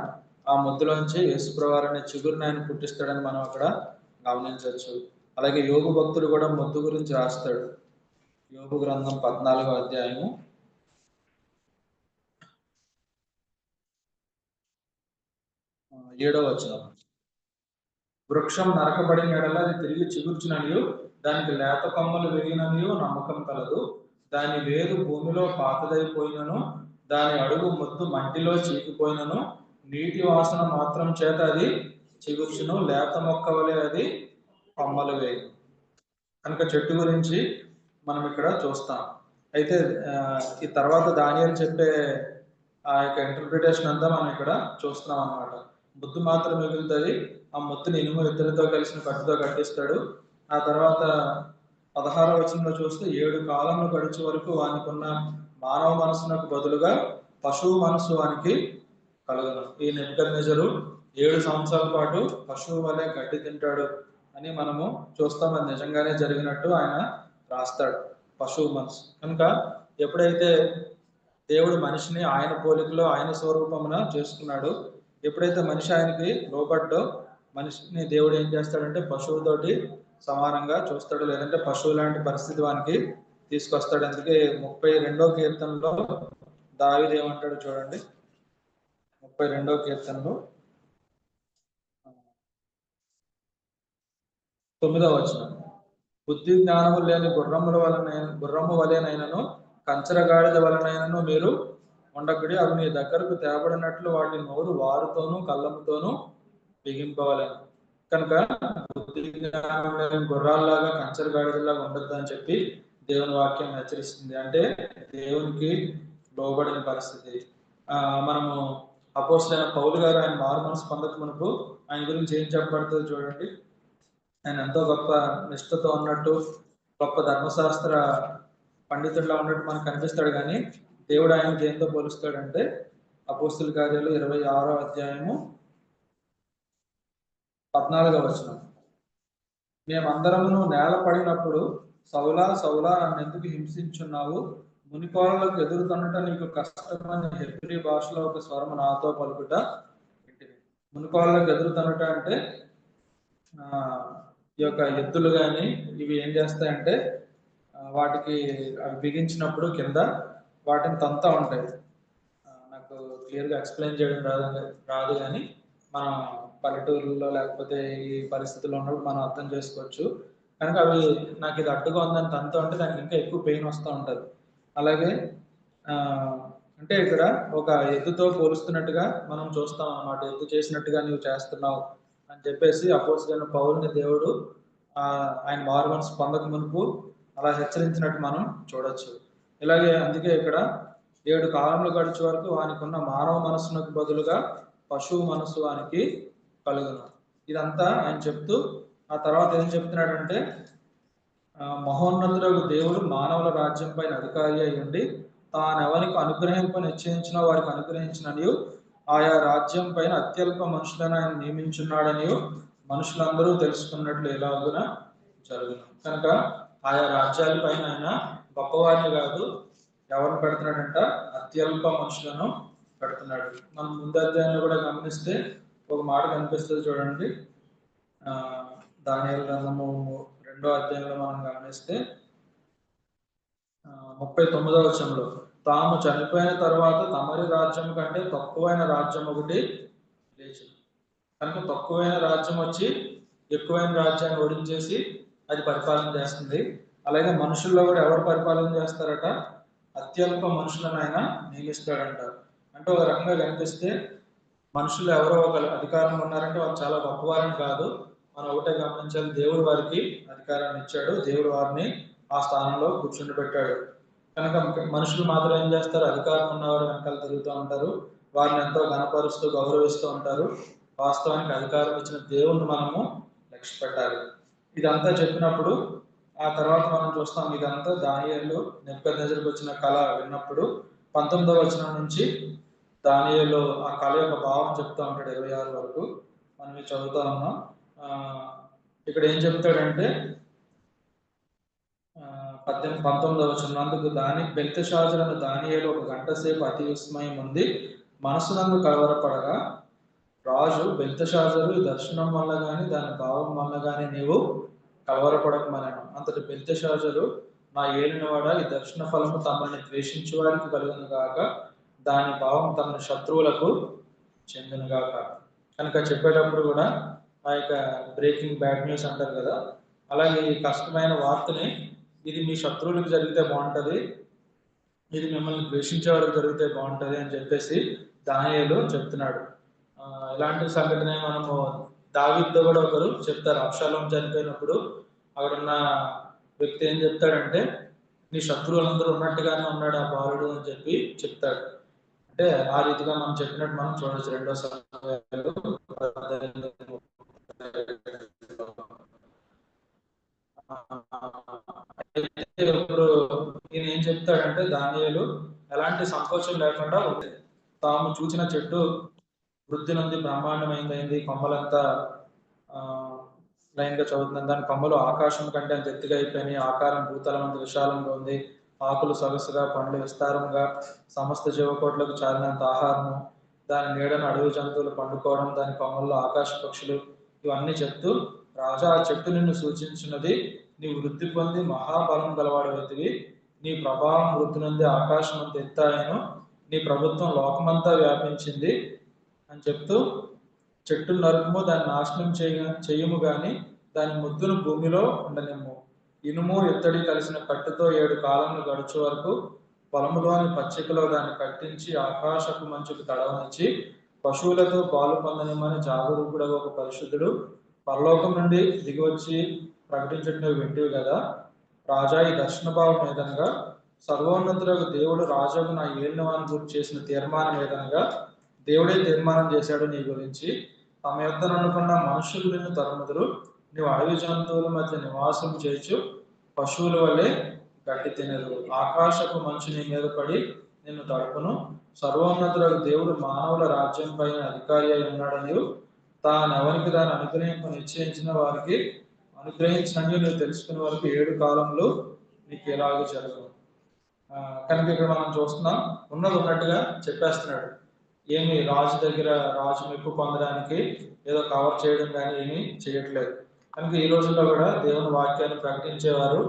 ఆ మొద్దులోంచి యేసుప్రభువు అనే చిగురుని ఆయన పుట్టిస్తాడని మనం అక్కడ గమనించవచ్చు. అలాగే యోగు భక్తుడు కూడా మొద్దు గురించి రాస్తాడు. యోగు గ్రంథం 14వ అధ్యాయము 7వ వచనం, వృక్షం నరకబడిన ఎడల అది తిరిగి చిగుర్చుననియు దానికి లేత కొమ్మలు విరిగిననియు నమ్మకం కలదు. దాని వేరు భూమిలో పాతదైపోయినను దాని అడుగు మొద్దు మట్టిలో చీకిపోయినను నీటి వాసన మాత్రం చేత అది చిగుర్చును, లేత మొక్క వలె అది కొమ్మలు వేయి. కనుక చెట్టు గురించి మనం ఇక్కడ చూస్తాం. అయితే ఈ తర్వాత దానియేలు చెప్పే ఆ యొక్క ఇంటర్ప్రిటేషన్ అంతా మనం ఇక్కడ చూస్తున్నాం అన్నమాట. ముద్దు మాత్రం మిగులుతుంది, ఆ ముద్దుని ఇనుము ఇద్దరితో కలిసిన కట్టుతో కట్టిస్తాడు. ఆ తర్వాత 16వ వచనంలో చూస్తే 7 కాలంలో గడిచే వరకు వానికున్న మానవ మనసునకు బదులుగా పశువు మనసు వానికి కలుగును. ఈ నెబుకద్నెజరు 7 సంవత్సరాల పాటు పశువు వలె గడ్డి తింటాడు అని మనము చూస్తాం. అది నిజంగానే జరిగినట్టు ఆయన రాస్తాడు. పశువు మనసు కనుక ఎప్పుడైతే దేవుడు మనిషిని ఆయన పోలికలో ఆయన స్వరూపమున చేసుకున్నాడు, ఎప్పుడైతే మనిషి ఆయనకి లోబడ్డో మనిషిని దేవుడు ఏం చేస్తాడంటే పశువుతోటి సమానంగా చూస్తాడు, లేదంటే పశువు లాంటి పరిస్థితి వానికి తీసుకొస్తాడు. అందుకే 32వ కీర్తనలో దావీదు ఏమంటాడు చూడండి. 32వ కీర్తనలో 9వ వచనం, బుద్ధి జ్ఞానము లేని గుర్రము వలెనైనను కంచరగాడిద వలనైనను మీరు ఉండకుడి. అవి మీ దగ్గరకు తేబడినట్లు వాటి నోరు వారుతోనూ కళ్ళముతోనూ బిగింపవలను. కనుక బుద్ధి జ్ఞానం లేని గుర్రాల్లాగా కంచరగాడిదలాగా ఉండద్దు అని చెప్పి దేవుని వాక్యం హెచ్చరిస్తుంది. అంటే దేవునికి లోబడిన పరిస్థితి. మనము అపోస్తలుడైన పౌలు గారు ఆయన మారు మనసు పొందక మునుపు ఆయన గురించి ఏం చెప్పబడుతుందో చూడండి. ఆయన ఎంతో గొప్ప నిష్ఠతో ఉన్నట్టు, గొప్ప ధర్మశాస్త్ర పండితుడిలా ఉన్నట్టు మనకు కనిపిస్తాడు. కానీ దేవుడు ఆయన దేంతో పోలుస్తాడంటే అపోస్తలుల కార్యాలు 26వ అధ్యాయము 14వ వచనం, మేమందరమును నేల పడినప్పుడు సౌలా సౌలా నన్ను ఎందుకు హింసించున్నావు, మునికోళ్ళకు ఎదురుకొనుట నీకు కష్టమని హెబ్రీ భాషలో ఒక స్వరము నాతో పలుకుట. మునికోళ్ళకు ఎదురుకొనుట అంటే ఈ యొక్క ఎద్దులు కానీ ఇవి ఏం చేస్తాయంటే వాటికి అవి బిగించినప్పుడు కింద వాటిని తంతా ఉంటాయి. నాకు క్లియర్గా ఎక్స్ప్లెయిన్ చేయడం రాదు కానీ మనం పల్లెటూరులో లేకపోతే ఈ పరిస్థితుల్లో ఉన్నప్పుడు మనం అర్థం చేసుకోవచ్చు. కనుక అవి నాకు ఇది అడ్డుగా ఉందని తంతా ఉంటే దానికి ఇంకా ఎక్కువ పెయిన్ వస్తూ ఉంటుంది. అలాగే అంటే ఇక్కడ ఒక ఎద్దుతో పోలుస్తున్నట్టుగా మనం చూస్తాం అన్నమాట. ఎద్దు చేసినట్టుగా నువ్వు చేస్తున్నావు అని చెప్పేసి అపోస్తలుడైన పౌలుని దేవుడు ఆయన మారు మనసు పొందక మునుపు అలా హెచ్చరించినట్టు మనం చూడొచ్చు. ఇలాగే అందుకే ఇక్కడ 7 కాలంలో గడిచే వరకు వానికి ఉన్న మానవ మనస్సునకు బదులుగా పశువు మనస్సు వానికి కలుగును. ఇదంతా ఆయన చెప్తూ ఆ తర్వాత ఏం చెప్తున్నాడంటే మహోన్నతులకు దేవుడు మానవుల రాజ్యం పైన అధికారి అయి ఉండి తానెవరికి అనుగ్రహింప నిశ్చయించిన వారికి అనుగ్రహించిననియు ఆయా రాజ్యం పైన అత్యల్ప మనుషులను ఆయన నియమించున్నాడనియు మనుషులందరూ తెలుసుకున్నట్లు ఎలాగున జరుగును. కనుక ఆయా రాజ్యాల పైన ఆయన గొప్పవారిని కాదు, ఎవరిని పెడుతున్నాడంట, అత్యల్ప మనుషులను పెడుతున్నాడు. మనం ముందు అధ్యాయంలో కూడా గమనిస్తే ఒక మాట కనిపిస్తుంది చూడండి. దానియేలు గ్రంథము 2వ అధ్యాయంలో మనం గమనిస్తే 39వ వచనంలో తాము చనిపోయిన తర్వాత తమరి రాజ్యం కంటే తక్కువైన రాజ్యం ఒకటి లేచింది. కనుక తక్కువైన రాజ్యం వచ్చి ఎక్కువైన రాజ్యాన్ని ఓడించేసి అది పరిపాలన చేస్తుంది. అలాగే మనుషుల్లో కూడా ఎవరు పరిపాలన చేస్తారట, అత్యల్ప మనుషులను ఆయన నియమిస్తాడంట. అంటే ఒక రకంగా కనిపిస్తే మనుషులు ఎవరో ఒక అధికారంలో ఉన్నారంటే వాళ్ళు చాలా గొప్పవారని కాదు, మనం ఒకటే గమనించాలి, దేవుడు వారికి అధికారాన్ని ఇచ్చాడు, దేవుడు వారిని ఆ స్థానంలో కూర్చుండి పెట్టాడు. కనుక మనుషులు మాత్రం ఏం చేస్తారు, అధికారం ఉన్నవారు వెనకాల తిరుగుతూ ఉంటారు, వారిని ఎంతో ఘనపరుస్తూ గౌరవిస్తూ ఉంటారు. వాస్తవానికి అధికారం ఇచ్చిన దేవుణ్ణి మనము లక్ష్య పెట్టాలి. ఇదంతా చెప్పినప్పుడు ఆ తర్వాత మనం చూస్తాం, ఇదంతా దానియేలు నెబుకద్నెజరుకు వచ్చిన కళ విన్నప్పుడు 19వ వచనం నుంచి దానియేలు ఆ కళ యొక్క భావం చెప్తా ఉంటాడు 26 వరకు మనం చదువుతా ఉన్నాం. ఇక్కడ ఏం చెప్తాడంటే 19వ వచనం, అందుకు బెల్తెషాజరును దానియేలు ఒక గంట సేపు అతి విస్మయం ఉంది మనసునందు కలవరపడగా రాజు బెల్తెషాజరు ఈ దర్శనం వల్ల కానీ దాని భావం వల్ల కానీ నీవు కలవరపడకమనను. అంతటి బెల్తెషాజరు నా ఏలినవాడ, ఈ దర్శన ఫలము తమని ద్వేషించే వారికి కలుగును గాక, దాని భావం తమ శత్రువులకు చెందును గాక. కనుక చెప్పేటప్పుడు కూడా ఆ యొక్క బ్రేకింగ్ బ్యాడ్ న్యూస్ అంటారు కదా, అలాగే ఈ కష్టమైన వార్తని ఇది మీ శత్రువులకు జరిగితే బాగుంటుంది, ఇది మిమ్మల్ని ద్వేషించే వారికి జరిగితే బాగుంటుంది అని చెప్పేసి దానియేలు చెప్తున్నాడు. ఇలాంటి సంఘటన మనము దావీదుతో కూడా ఒకరు చెప్తారు. అబ్షాలోం చనిపోయినప్పుడు అక్కడున్న వ్యక్తి ఏం చెప్తాడంటే నీ శత్రువులందరూ ఉన్నట్టుగానే ఉన్నాడు ఆ బాలుడు అని చెప్పి చెప్తాడు. అంటే ఆ రీతిగా మనం చెప్పినట్టు మనం చూడొచ్చు. 2 సమూయేలు 18:30. అయితే ఇప్పుడు ఈయన ఏం చెప్తాడంటే దానియేలు ఎలాంటి సంకోచం లేకుండా ఉంది. తాము చూసిన చెట్టు వృద్ధి నుండి బ్రహ్మాండమైంది, కొమ్మలంతా లైన్ గా చదువుతుంది. దాని కొమ్మలు ఆకాశం కంటే అంత ఎత్తుగా అయిపోయినాయి, ఆకారం భూతలం అంత విశాలంగా ఉంది, ఆకులు సొగసుగా, పండ్లు విస్తారంగా, సమస్త జీవకోట్లకు చాలినంత ఆహారము, దాని నీడను అడవి జంతువులు పండుకోవడం, దాని కొమ్మల్లో ఆకాశ పక్షులు, ఇవన్నీ చెప్తూ రాజా ఆ చెట్టు నిన్ను సూచించినది, నీ వృద్ధి పొంది మహాబలం గలవాడవుతుంది, నీ ప్రభావం వృద్ధి నుండి ఆకాశం అంత ఎత్తాయను, నీ ప్రభుత్వం లోకమంతా వ్యాపించింది అని చెప్తూ చెట్టు నరుకుము, దాన్ని నాశనం చేయము గాని దాని ముద్దును భూమిలో ఉండనిమ్ము. ఇనుము ఇత్తడి కలిసిన కట్టుతో 7 కాలంలో గడుచు వరకు పొలములోని పచ్చికలో దాన్ని కట్టించి ఆకాశపు మంచుకు తడవనిచ్చి పశువులతో పాలు పొందనిమ్మని జాగరూకుడు ఒక పరిశుద్ధుడు పరలోకం నుండి దిగివచ్చి ప్రకటించడం వింటివి కదా. రాజా ఈ దర్శన భావం ఏదనగా సర్వోన్నతులకు దేవుడు రాజుకు నా ఏలినవాని గురించి చేసిన తీర్మానం ఏదనగా దేవుడే తీర్మానం చేశాడు నీ గురించి. తమ యొద్ద అనుకున్న మనుషులు నిన్ను తరుముదురు, నువ్వు అడవి జంతువుల మధ్య నివాసం చేయొచ్చు, పశువుల వల్లే గడ్డి తినరు, ఆకాశపు మంచు నీ మీద పడి నిన్ను తడుపును, సర్వోన్నతులకు దేవుడు మానవుల రాజ్యం పైన అధికారి అయి ఉన్నాడని తానెవరికి దాన్ని అనుగ్రహింపు నిశ్చయించిన వారికి అనుగ్రహించినని నువ్వు తెలుసుకునే వరకు 7 కాలంలో నీకు ఎలాగో జరగదు. కనుక ఇక్కడ మనం చూస్తున్నాం, ఉన్నది ఉన్నట్టుగా చెప్పేస్తున్నాడు. ఏమి రాజు దగ్గర రాజు మెప్పు పొందడానికి ఏదో కవర్ చేయడం కానీ ఏమీ చేయట్లేదు. కనుక ఈ రోజుల్లో కూడా దేవుని వాక్యాన్ని ప్రకటించేవారు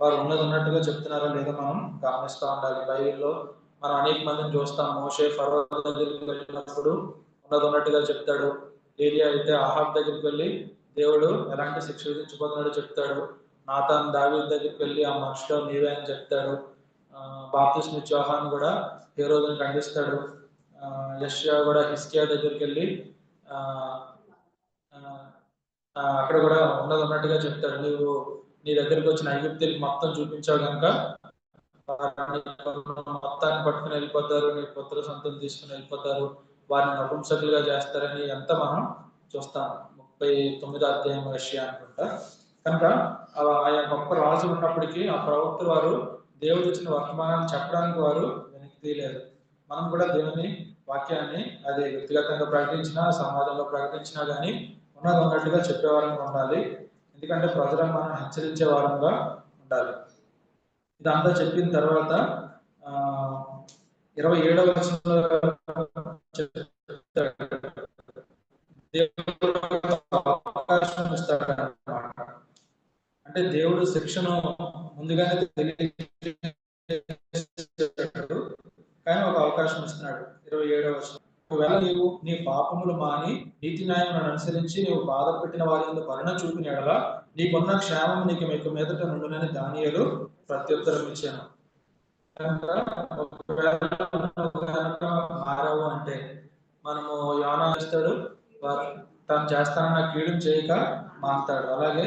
వారు ఉన్నది ఉన్నట్టుగా చెప్తున్నారో లేదో మనం గమనిస్తూ ఉండాలి. బైబిల్లో మనం అనేక మందిని చూస్తాం. మోషే ఫరో దగ్గరికి వెళ్ళినప్పుడు ఉన్నది ఉన్నట్టుగా చెప్తాడు. ఏలియా అయితే అహాబ్ దగ్గరికి వెళ్ళి దేవుడు ఎలాంటి శిక్ష విధించబోతున్నాడో చెప్తాడు. నాతాన్ దావీదు దగ్గరికి వెళ్ళి ఆ మనుషులో నీవే అని చెప్తాడు. బాప్తిస్మ యోహాను కూడా హేరోదుని ఖండిస్తాడు. యెషయా కూడా హిజ్కియా దగ్గరికి వెళ్ళి అక్కడ కూడా ఉన్నది ఉన్నట్టుగా చెప్తాడు. నీవు నీ దగ్గరికి వచ్చిన ఐగుప్తులకి మొత్తం చూపించావు కనుక మొత్తాన్ని పట్టుకుని వెళ్ళిపోతారు, నీ పుత్ర సంతం తీసుకుని వెళ్ళిపోతారు, వారిని నపుంసకులుగా చేస్తారని ఎంత మనం చూస్తాం. 39వ అధ్యాయం యెషయా అనుకుంటా. కనుక ఆయా గొప్ప రాజు ఉన్నప్పటికీ ఆ ప్రవక్త వారు దేవుడు ఇచ్చిన వర్తమానాన్ని చెప్పడానికి వారు వెనక్కి తీయలేదు. మనం కూడా దేవుని వాక్యాన్ని అది వ్యక్తిగతంగా ప్రకటించినా సమాజంలో ప్రకటించినా కానీ ఉన్నది ఉన్నట్టుగా చెప్పేవారంగా ఉండాలి. ఎందుకంటే ప్రజలను మనం హెచ్చరించే వారంగా ఉండాలి. ఇదంతా చెప్పిన తర్వాత 27వ వచనంలో అవకాశం ఇస్తాడన్నమాట. అంటే దేవుడు శిక్షను ముందుగానే తెలియజేస్తాడు, కానీ ఒక అవకాశం ఇస్తున్నాడు. 27వ వచనం, ఒకవేళ నీవు నీ పాపములు మాని నీతి న్యాయములను అనుసరించి నీవు బాధ పెట్టిన వారి మీద కరుణ చూపిన ఎడల నీకున్న క్షేమం నీకు మీకు మీదట నుండునని దానియేలు ప్రత్యుత్తరం ఇచ్చాను. మారావు అంటే మనము యోనా ఇస్తాడు, తను చేస్తానన్న కీడును చేయక మారుతాడు. అలాగే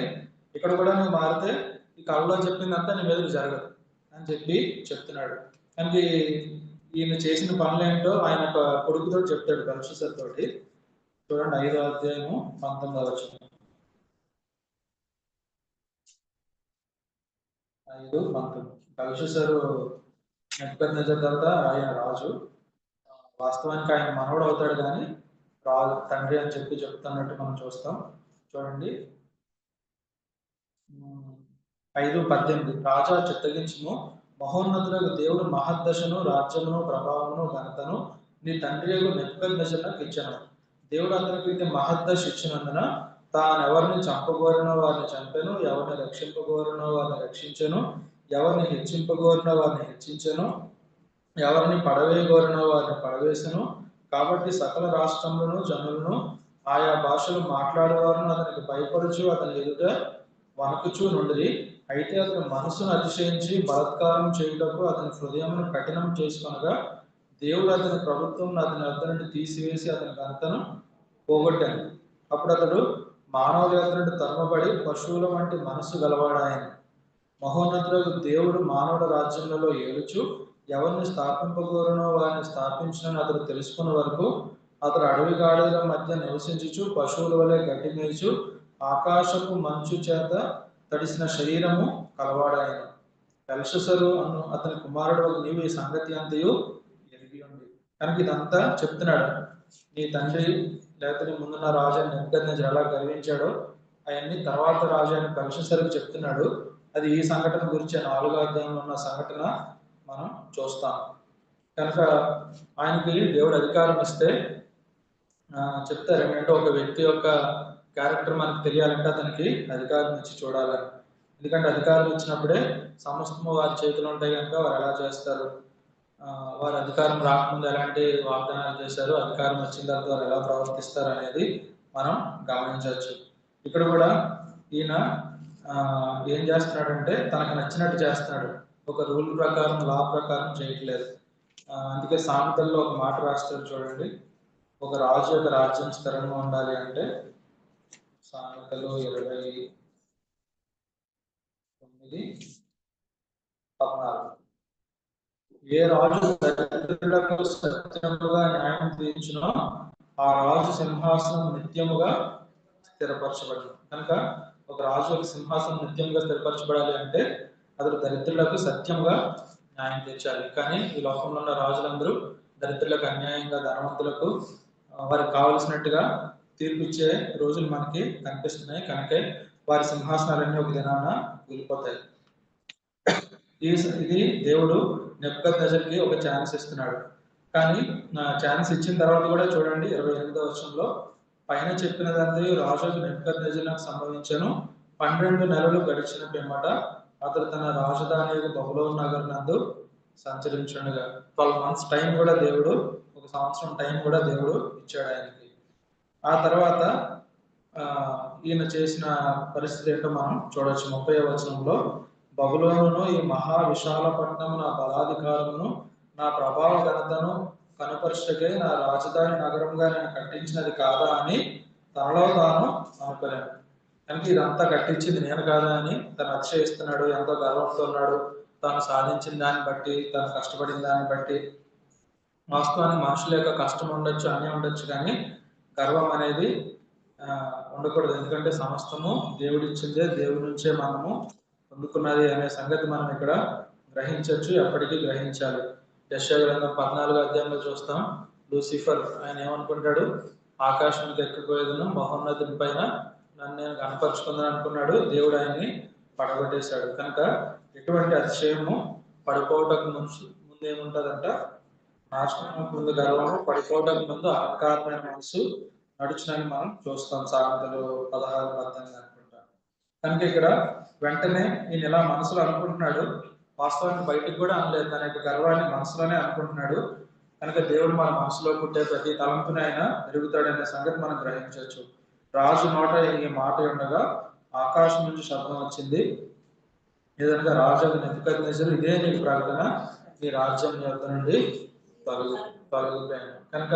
ఇక్కడ కూడా నువ్వు మారితే ఈ కళ్ళలో చెప్పిందంతా నీ మీదకి జరగదు అని చెప్పి చెప్తున్నాడు. కానీ ఈయన చేసిన పనులేంటో ఆయన కొడుకుతో చెప్తాడు, బెల్షస్సర్ తోటి. చూడండి 5వ అధ్యాయము 19వ వచనం. 5:19. బెల్షస్సర్ నెబుకద్నెజర్ తర్వాత ఆయన రాజు. వాస్తవానికి ఆయన మనవడు అవుతాడు కానీ రాజు తండ్రి అని చెప్పి చెప్తున్నట్టు మనం చూస్తాం. చూడండి 5:18. రాజా చిత్తగించుము, మహోన్నతులకు దేవుడు మహద్దశను రాజ్యమును ప్రభావమును ఘనతను నీ తండ్రి నెబుకద్నెజరునకు ఇచ్చెను. దేవుడు అతనికి మహద్దశ ఇచ్చినందున తాను ఎవరిని చంపగోరినో వారిని చంపెను, ఎవరిని రక్షింపగోరినో వారిని రక్షించెను, ఎవరిని హెచ్చింపగోరినో వారిని హెచ్చించెను, ఎవరిని పడవేయగోరినో వారిని పడవేసెను. కాబట్టి సకల రాష్ట్రములను జనులను ఆయా భాషలు మాట్లాడేవారును అతనికి భయపడుచు అతని ఎదుట వణకుచూ నుండి. అయితే అతని మనసును అతిశయించి బలత్కారం చేయుటకు అతని హృదయమును కఠినం చేసుకొనగా దేవుడు అతని ప్రభుత్వం అతని వద్ద నుండి తీసివేసి అతని ఘనతను పోగొట్టాను. అప్పుడు అతడు మానవుల వద్ద నుండి తరుమబడి పశువుల వంటి మనసు గలవాడాయను. మహోన్నతులకు దేవుడు మానవుల రాజ్యములలో ఏలుచు ఎవరిని స్థాపింపగోరునో వారిని స్థాపించిన అతడు తెలుసుకున్న వరకు అతడు అడవి గాడిదల మధ్య నివసించుచు పశువుల వలె గడ్డి మేయిచు ఆకాశపు మంచు చేత తడిసిన శరీరము కలవాడాయను. బెల్షస్సరు అను అతని కుమారుడు నీవు ఈ సంగతి అంతయు ఎరిగి ఉంది. కనుక ఇదంతా చెప్తున్నాడు. నీ తండ్రి లేకపోతే నీ ముందున్న రాజు అని నెబుకద్నెజరు ఎలా గర్వించాడో అవన్నీ తర్వాత రాజు అని బెల్షస్సరుకు చెప్తున్నాడు. అది ఈ సంఘటన గురించి 4వ అధ్యాయంలో ఉన్న సంఘటన మనం చూస్తాం. కనుక ఆయనకి దేవుడు అధికారం ఇస్తే చెప్తారు ఏంటంటే ఒక వ్యక్తి యొక్క క్యారెక్టర్ మనకు తెలియాలంటే అతనికి అధికారం ఇచ్చి చూడాలని. ఎందుకంటే అధికారం ఇచ్చినప్పుడే సమస్తము వారి చేతిలో ఉంటాయి కనుక వారు ఎలా చేస్తారు, వారి అధికారం రాకముందు ఎలాంటి వాగ్దానాలు చేశారు, అధికారం వచ్చిన తర్వాత వారు ఎలా ప్రవర్తిస్తారు అనేది మనం గమనించవచ్చు. ఇక్కడ కూడా ఈయన ఏం చేస్తున్నాడంటే తనకు నచ్చినట్టు చేస్తున్నాడు. ఒక రూల్ ప్రకారం లా ప్రకారం చేయట్లేదు. అందుకే సామెతల్లో ఒక మాట రాస్తాడు చూడండి, ఒక రాజు యొక్క రాజ్యం స్థిరంగా ఉండాలి అంటే సామెతలు 29:14 ఏ రాజు దరిద్రులకు సత్యముగా న్యాయం తీర్చునో ఆ రాజు సింహాసనం నిత్యముగా స్థిరపరచబడదు. కనుక ఒక రాజు యొక్క సింహాసనం నిత్యంగా స్థిరపరచబడాలి అంటే అతడు దరిద్రులకు సత్యంగా న్యాయం తీర్చాలి. కానీ ఈ లోకంలో ఉన్న రాజులందరూ దరిద్రులకు అన్యాయంగా, ధనవంతులకు వారికి కావలసినట్టుగా తీర్పిచ్చే రోజులు మనకి కనిపిస్తున్నాయి. కనుకే వారి సింహాసనాలన్నీ ఒక దినాన కూలిపోతాయి. ఇది దేవుడు నెబుకద్నెజరుకి ఒక ఛాన్స్ ఇస్తున్నాడు. కానీ ఛాన్స్ ఇచ్చిన తర్వాత కూడా చూడండి 28వ వచనంలో పైన చెప్పినదంతా రాజు నెబుకద్నెజరుకు సంభవించను. 12 నెలలు గడిచిన పిమ్మట అతడు తన రాజధాని బబులోను నగరం నందు సంచరించుండగా 12 months టైం కూడా దేవుడు, 1 సంవత్సరం టైం కూడా దేవుడు ఇచ్చాడు ఆయనకి. ఆ తర్వాత ఈయన చేసిన పరిస్థితి ఏంటో మనం చూడవచ్చు. 30వ వచనంలో బబులోనును ఈ మహా విశాల పట్టణము నా బలాధికారమును నా ప్రభావ ఘనతను కనపరుచుటకై నా రాజధాని నగరంగా నేను కట్టించినది కాదా అని తనలో తాను అనుకోలేను. కనుక ఇదంతా కట్టించింది నేను కాదా అని తను అతిశయిస్తున్నాడు. ఎంతో గర్వంతో ఉన్నాడు. తాను సాధించిన దాన్ని బట్టి, తాను కష్టపడిన దాన్ని బట్టి. వాస్తవానికి మనుషుల యొక్క కష్టం ఉండొచ్చు, అన్నీ ఉండొచ్చు, కానీ గర్వం అనేది ఉండకూడదు. ఎందుకంటే సమస్తము దేవుడిచ్చిందే, దేవుడి నుంచే మనము పొందుకున్నది అనే సంగతి మనం ఇక్కడ గ్రహించవచ్చు, ఎప్పటికీ గ్రహించాలి. యెషయా గ్రంథం 14వ అధ్యాయంలో చూస్తాం. లూసిఫర్ ఆయన ఏమనుకుంటాడు, ఆకాశానికి ఎక్కిపోయేదను, మహోన్నతుని పైన నన్ను నేను కనపరుచుకుందని అనుకున్నాడు. దేవుడు ఆయన్ని పడగొట్టేశాడు. కనుక ఎటువంటి అతిశయము పడిపోవటకు ముందు ఏముంటుందంట, నాశనం ముందు గర్వము, పడిపోవటకు ముందు అహంకారమైన మనసు నడుచునని మనం చూస్తాం. సామెతలు 16-18 అనుకుంటా. కనుక ఇక్కడ వెంటనే ఈయన ఇలా మనసులో అనుకుంటున్నాడు. వాస్తవానికి బయటకు కూడా అనలేదు. తన యొక్క గర్వాన్ని మనసులోనే అనుకుంటున్నాడు. కనుక దేవుడు మన మనసులో పుట్టే ప్రతి తలంపుని ఆయన ఎరుగుతాడనే సంగతి మనం గ్రహించవచ్చు. రాజు నోట ఈ మాట ఉండగా ఆకాశం నుంచి శబ్దం వచ్చింది. ఏదనగా రాజు నెబుకద్నెజరు, ఇదే నీకు ప్రకటన, నీ రాజ్యం యొద్ద నుండి తొలగిపోయాను. కనుక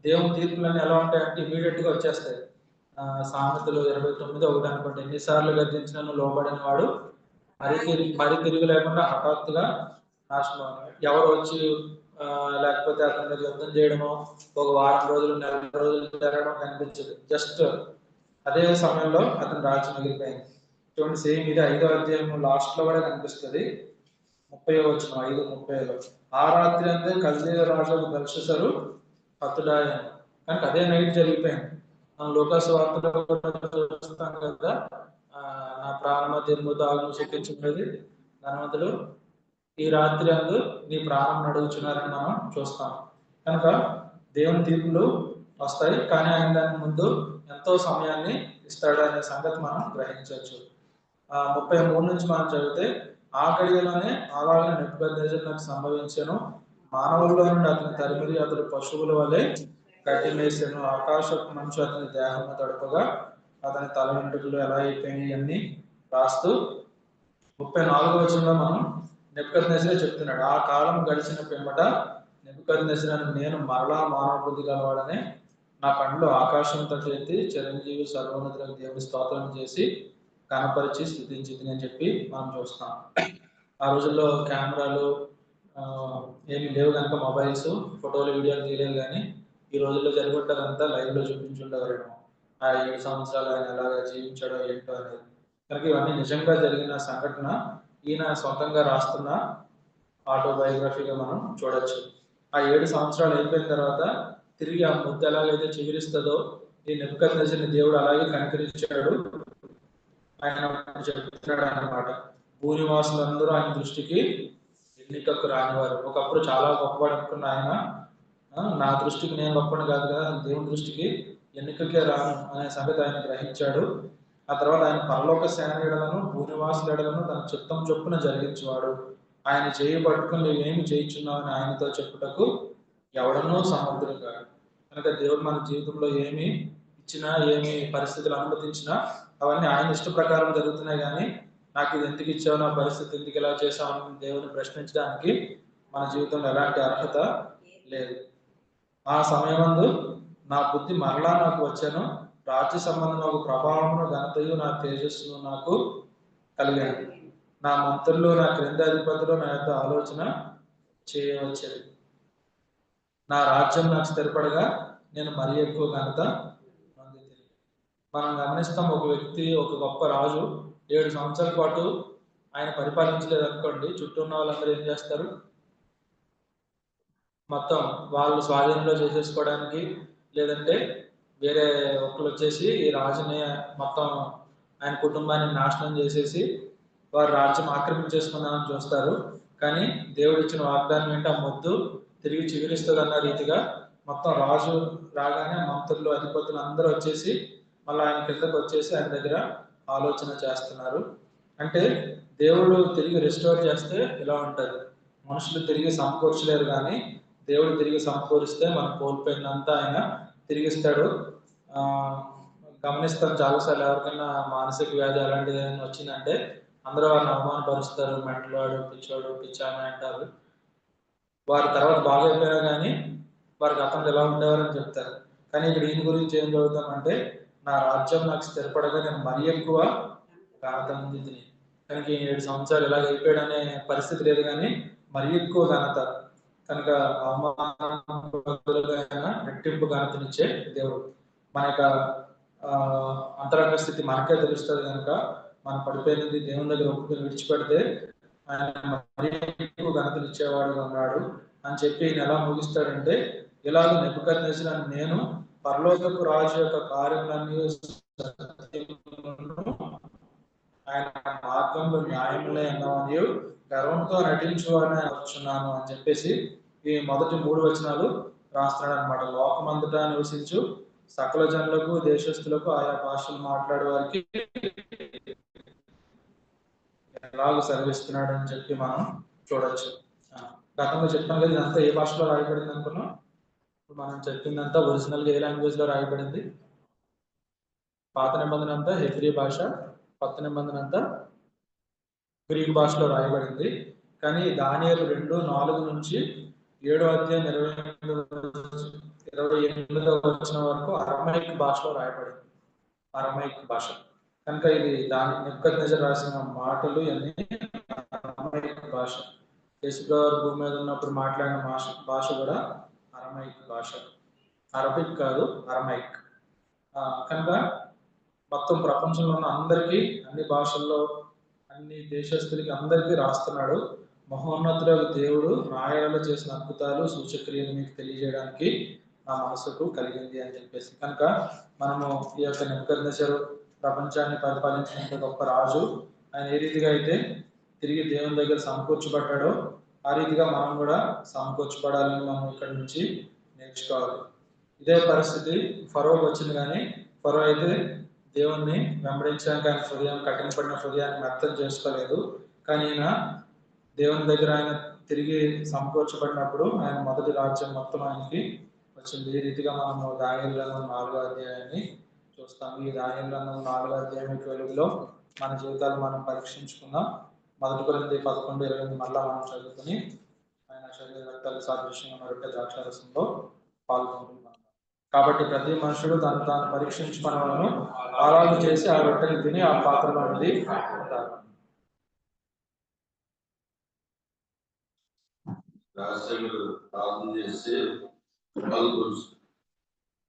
దేవుని తీర్పులన్నీ ఎలా ఉంటాయంటే ఇమీడియట్ గా వచ్చేస్తాయి. సామెతలు 29:1 అనుకుంటే, ఎన్నిసార్లు గర్జించినను లోబడిన వాడు మరి తిరిగి లేకుండా హఠాత్తుగా నాశనం. ఎవరు వచ్చి లేకపోతే అతని మీద యుద్ధం చేయడమో, ఒక వారం రోజులు, నెల రోజులు జరగడం కనిపించదు. జస్ట్ అదే సమయంలో అతని రాజ్యం మిగిలిపోయింది. చూడండి, సేమ్ ఇది 5వ అధ్యాయం లాస్ట్ లో కూడా కనిపిస్తుంది. 30వ వచనం, 5:30లో ఆ రాత్రి అంతే కల్దీయ రాజు బెల్షస్సరు హతుడాయను. కనుక అదే నైట్ జరిగిపోయింది. మనం లూకాసు వార్తలో చూస్తాం కదా, నా ప్రాణమ తిరుగుతాలను సుఖించుకునేది ధనవంతులు ఈ రాత్రి అందు నీ ప్రాణం అడుగుచున్నారని మనం చూస్తాం. కనుక దేవుని తీర్పులు వస్తాయి, కానీ ఆయన దాని ముందు ఎంతో సమయాన్ని ఇస్తాడు అనే సంగతి మనం గ్రహించవచ్చు. 33 నుంచి మనం చదివితే, ఆ గడియలోనే అలాగే నెబుకద్నెజరుకు సంభవించెను. మానవుల్లో నుండి అతని తరిమిరి, అతడు పశువుల వలె గడ్డి మేసెను. ఆకాశపు మంచు అతని దేహము తడుపగా అతని తల వెంట్రుకలు ఎలా అయిపోయినాయి అన్ని రాస్తూ 34వ వచనంలో మనం నెబుకద్నెజరే చెప్తున్నాడు. ఆ కాలం గడిచిన పిమ్మట నెబుకద్నెజరు నేను మరలా మానవ బుద్ధి గలవాడనే నా కళ్ళు ఆకాశం తట్టు ఎత్తి చిరంజీవి సర్వోన్నతులకు దేవుడి స్తోత్రం చేసి కనపరిచి స్తుతించింది అని చెప్పి మనం చూస్తాం. ఆ రోజుల్లో కెమెరాలు ఏమి లేవు కనుక మొబైల్స్, ఫోటోలు, వీడియోలు తీయలేదు. కానీ ఈ రోజుల్లో జరుగుతుందంతా లైవ్లో చూపించుండేవారేమో. ఆ 7 సంవత్సరాలు ఆయన ఎలాగా జీవించాడో ఏంటో అనేది. కనుక ఇవన్నీ నిజంగా జరిగిన సంఘటన. ఈయన సొంతంగా రాస్తున్న ఆటోబయోగ్రఫీగా మనం చూడొచ్చు. ఆ 7 సంవత్సరాలు అయిపోయిన తర్వాత తిరిగి ఆ ముద్ద ఎలాగైతే చిగురిస్తుందో ఈ నెబుకద్నెజరుని దేవుడు అలాగే కనికరించాడు. ఆయన చెప్తున్నాడు అన్నమాట. భూనివాసులందరూ ఆయన దృష్టికి ఎన్నికకు రానివారు. ఒకప్పుడు చాలా గొప్పవాడు అనుకున్న ఆయన నా దృష్టికి నేను గొప్పని కాదు కదా, దేవుని దృష్టికి ఎన్నికకే రాను అనే సంగతి ఆయన గ్రహించాడు. ఆ తర్వాత ఆయన పరలోక సేనలను భూనివాసులను తన చిత్తం చొప్పున జరిగించేవాడు. ఆయన చేయి పట్టుకుని నువ్వేమి చేయించున్నావు అని ఆయనతో చెప్పుటకు ఎవడనో సమర్థుడు కాదు. కనుక దేవుడు మన జీవితంలో ఏమి ఇచ్చినా, ఏమి పరిస్థితులు అనుమతించినా అవన్నీ ఆయన ఇష్ట ప్రకారం జరుగుతున్నాయి. కానీ నాకు ఇది ఎందుకు ఇచ్చావు, నా పరిస్థితి ఎందుకు ఇలా చేసావు అని దేవుని ప్రశ్నించడానికి మన జీవితంలో ఎలాంటి అర్హత లేదు. ఆ సమయమందు నా బుద్ధి మరలా నాకు వచ్చాను, రాజ్య సంబంధం ఒక ప్రభావమును, ఘనతయు, నా తేజస్సును నాకు కలిగాను. నా మంత్రులు, నా క్రింద అధిపతులు నా యొక్క ఆలోచన చేయవచ్చేది. నా రాజ్యం నాకు స్థిరపడగా నేను మరీ ఎక్కువ ఘనత పొందితిని. మనం గమనిస్తాం, ఒక వ్యక్తి, ఒక గొప్ప రాజు 7 సంవత్సరాల పాటు ఆయన పరిపాలించలేదు అనుకోండి, చుట్టూ ఉన్న వాళ్ళందరూ ఏం చేస్తారు? మొత్తం వాళ్ళు స్వాధీనంలో చేసేసుకోవడానికి, లేదంటే వేరే ఒకరు వచ్చేసి ఈ రాజుని మొత్తం ఆయన కుటుంబాన్ని నాశనం చేసేసి వారు రాజ్యం ఆక్రమించేసుకుందామని చూస్తారు. కానీ దేవుడు ఇచ్చిన వాగ్దానం ఏంటి? ఆ మొద్దు తిరిగి చిగురిస్తుంది అన్న రీతిగా మొత్తం రాజు రాగానే మంత్రులు, అధిపతులు అందరూ వచ్చేసి మళ్ళీ ఆయన కిందకు వచ్చేసి ఆయన దగ్గర ఆలోచన చేస్తున్నారు. అంటే దేవుడు తిరిగి రెస్టోర్ చేస్తే ఇలా ఉంటుంది. మనుషులు తిరిగి సమకూర్చలేరు, కానీ దేవుడు తిరిగి సమకూరిస్తే మనం కోల్పోయినంతా ఆయన తిరిగిస్తాడు. గమనిస్తాం చాలాసార్లు, ఎవరికైనా మానసిక వ్యాధి అలాంటిది ఏదైనా వచ్చిందంటే అందరూ వారిని అవమానపరుస్తారు. మెంటలోడు, పిచ్చోడు, పిచ్చాని అంటారు. వారి తర్వాత బాగైపోయినా కానీ వారి గతంలో ఎలా ఉండేవారని చెప్తారు. కానీ ఇక్కడ ఈయన గురించి ఏం చదువుతామంటే, నా రాజ్యం నాకు స్థిరపడగా నేను మరీ ఎక్కువ ఘనత పొందితిని. కనుక 7 సంవత్సరాలు ఇలాగ అయిపోయాడనే పరిస్థితి లేదు, కానీ మరీ ఎక్కువ ఘనత. కనుక అవమానమైన రెట్టింపు ఘనతనిచ్చే దేవుడు. మన యొక్క అంతరంగ స్థితి మనకే తెలుస్తుంది. కనుక మనం పడిపోయినది దేవుని దగ్గర ఒప్పుకొని విడిచిపెడితే ఆయన మరీ ఎక్కువ ఘనతనిచ్చేవాడుగా ఉన్నాడు అని చెప్పి ఈయన ఎలా ముగిస్తాడంటే, ఇలాగ నెబుకద్నెజరు నేను పరలోకపు రాజు యొక్క కార్యములన్నీ ఆయన మార్గంలో న్యాయములే అన్నవాడు గర్వంతో నటించువాడని వచ్చున్నాను అని చెప్పేసి ఈ మొదటి 3 వచనాలు రాస్తున్నాడు అనమాట. లోకమంతటా నివసించు సకల జనులకు, దేశస్తులకు, ఆయా భాషలు మాట్లాడే వారికి ఎలాగ సెలవిస్తున్నాడు అని చెప్పి మనం చూడొచ్చు. గతంలో చెప్పాను కదా, ఇదంతా ఏ భాషలో రాయబడింది అనుకున్నాం? ఇప్పుడు మనం చెప్పిందంతా ఒరిజినల్గా ఏ లాంగ్వేజ్లో రాయబడింది? పాత నిబంధన అంతా హెబ్రీ భాష, కొత్త నిబంధన అంతా గ్రీక్ భాషలో రాయబడింది. కానీ దానియేలు 2:4 నుంచి 7వ అధ్యాయం 28వ వచనం వరకు అరమైక్ భాషలో రాయబడింది. అరమైక్ భాష. కనుక ఇది నెబుకద్నెజరు రాసిన మాటలు అన్ని అరమైక్ భాష. యేసుప్రభు భూమి మీద ఉన్నప్పుడు మాట్లాడిన భాష కూడా అరమైక్ భాష. అరబిక్ కాదు, అరమైక్. కనుక మొత్తం ప్రపంచంలో ఉన్న అందరికీ, అన్ని భాషల్లో, అన్ని దేశస్తులకి అందరికీ రాస్తున్నాడు. మహోన్నతుడు దేవుడు రాయడలో చేసిన అద్భుతాలు, సూచక్రియలు మీకు తెలియజేయడానికి నా మనసుకు కలిగింది అని చెప్పేసి. కనుక మనము ఈ యొక్క నెబుకద్నెజరు ప్రపంచాన్ని పరిపాలించిన గొప్ప రాజు, ఆయన ఏ రీతిగా అయితే తిరిగి దేవుని దగ్గర సమకూర్చబడ్డాడో ఆ రీతిగా మనం కూడా సమకూర్చబడాలని మనం ఇక్కడ నుంచి నేర్చుకోవాలి. ఇదే పరిస్థితి ఫరోకి వచ్చింది. కానీ ఫరో అయితే దేవుణ్ణి వెంబడించడానికి ఆయన హృదయం, కఠినపడిన హృదయాన్ని అర్థం చేసుకోలేదు. కానీ ఈయన దేవుని దగ్గర ఆయన తిరిగి సమకూర్చబడినప్పుడు ఆయన మొదటి రాజ్యం మొత్తం ఆయనకి వచ్చింది. ఈ రీతిగా మనము దానియేలు గ్రంథం 4వ అధ్యాయాన్ని చూస్తాం. ఈ దానియేలు గ్రంథం 4వ అధ్యాయం వెలుగులో మన జీవితాలు మనం పరీక్షించుకుందాం. 1 కొరింథీ 11:28 మళ్ళా మనం చదువుకుని ఆయన శరీర రక్తాల సాదృశ్యంగా మరొక ద్రాక్షారసంలో పాల్గొంటున్నాం. కాబట్టి ప్రతి మనుషుడు తను తాను పరీక్షించుకున్నను అలాగే చేసి ఆ రొట్టెని తిని ఆ పాత్రలో నుండి ఉంటారు. రహస్యంగా ప్రార్థన చేస్తే పాల్గొచ్చు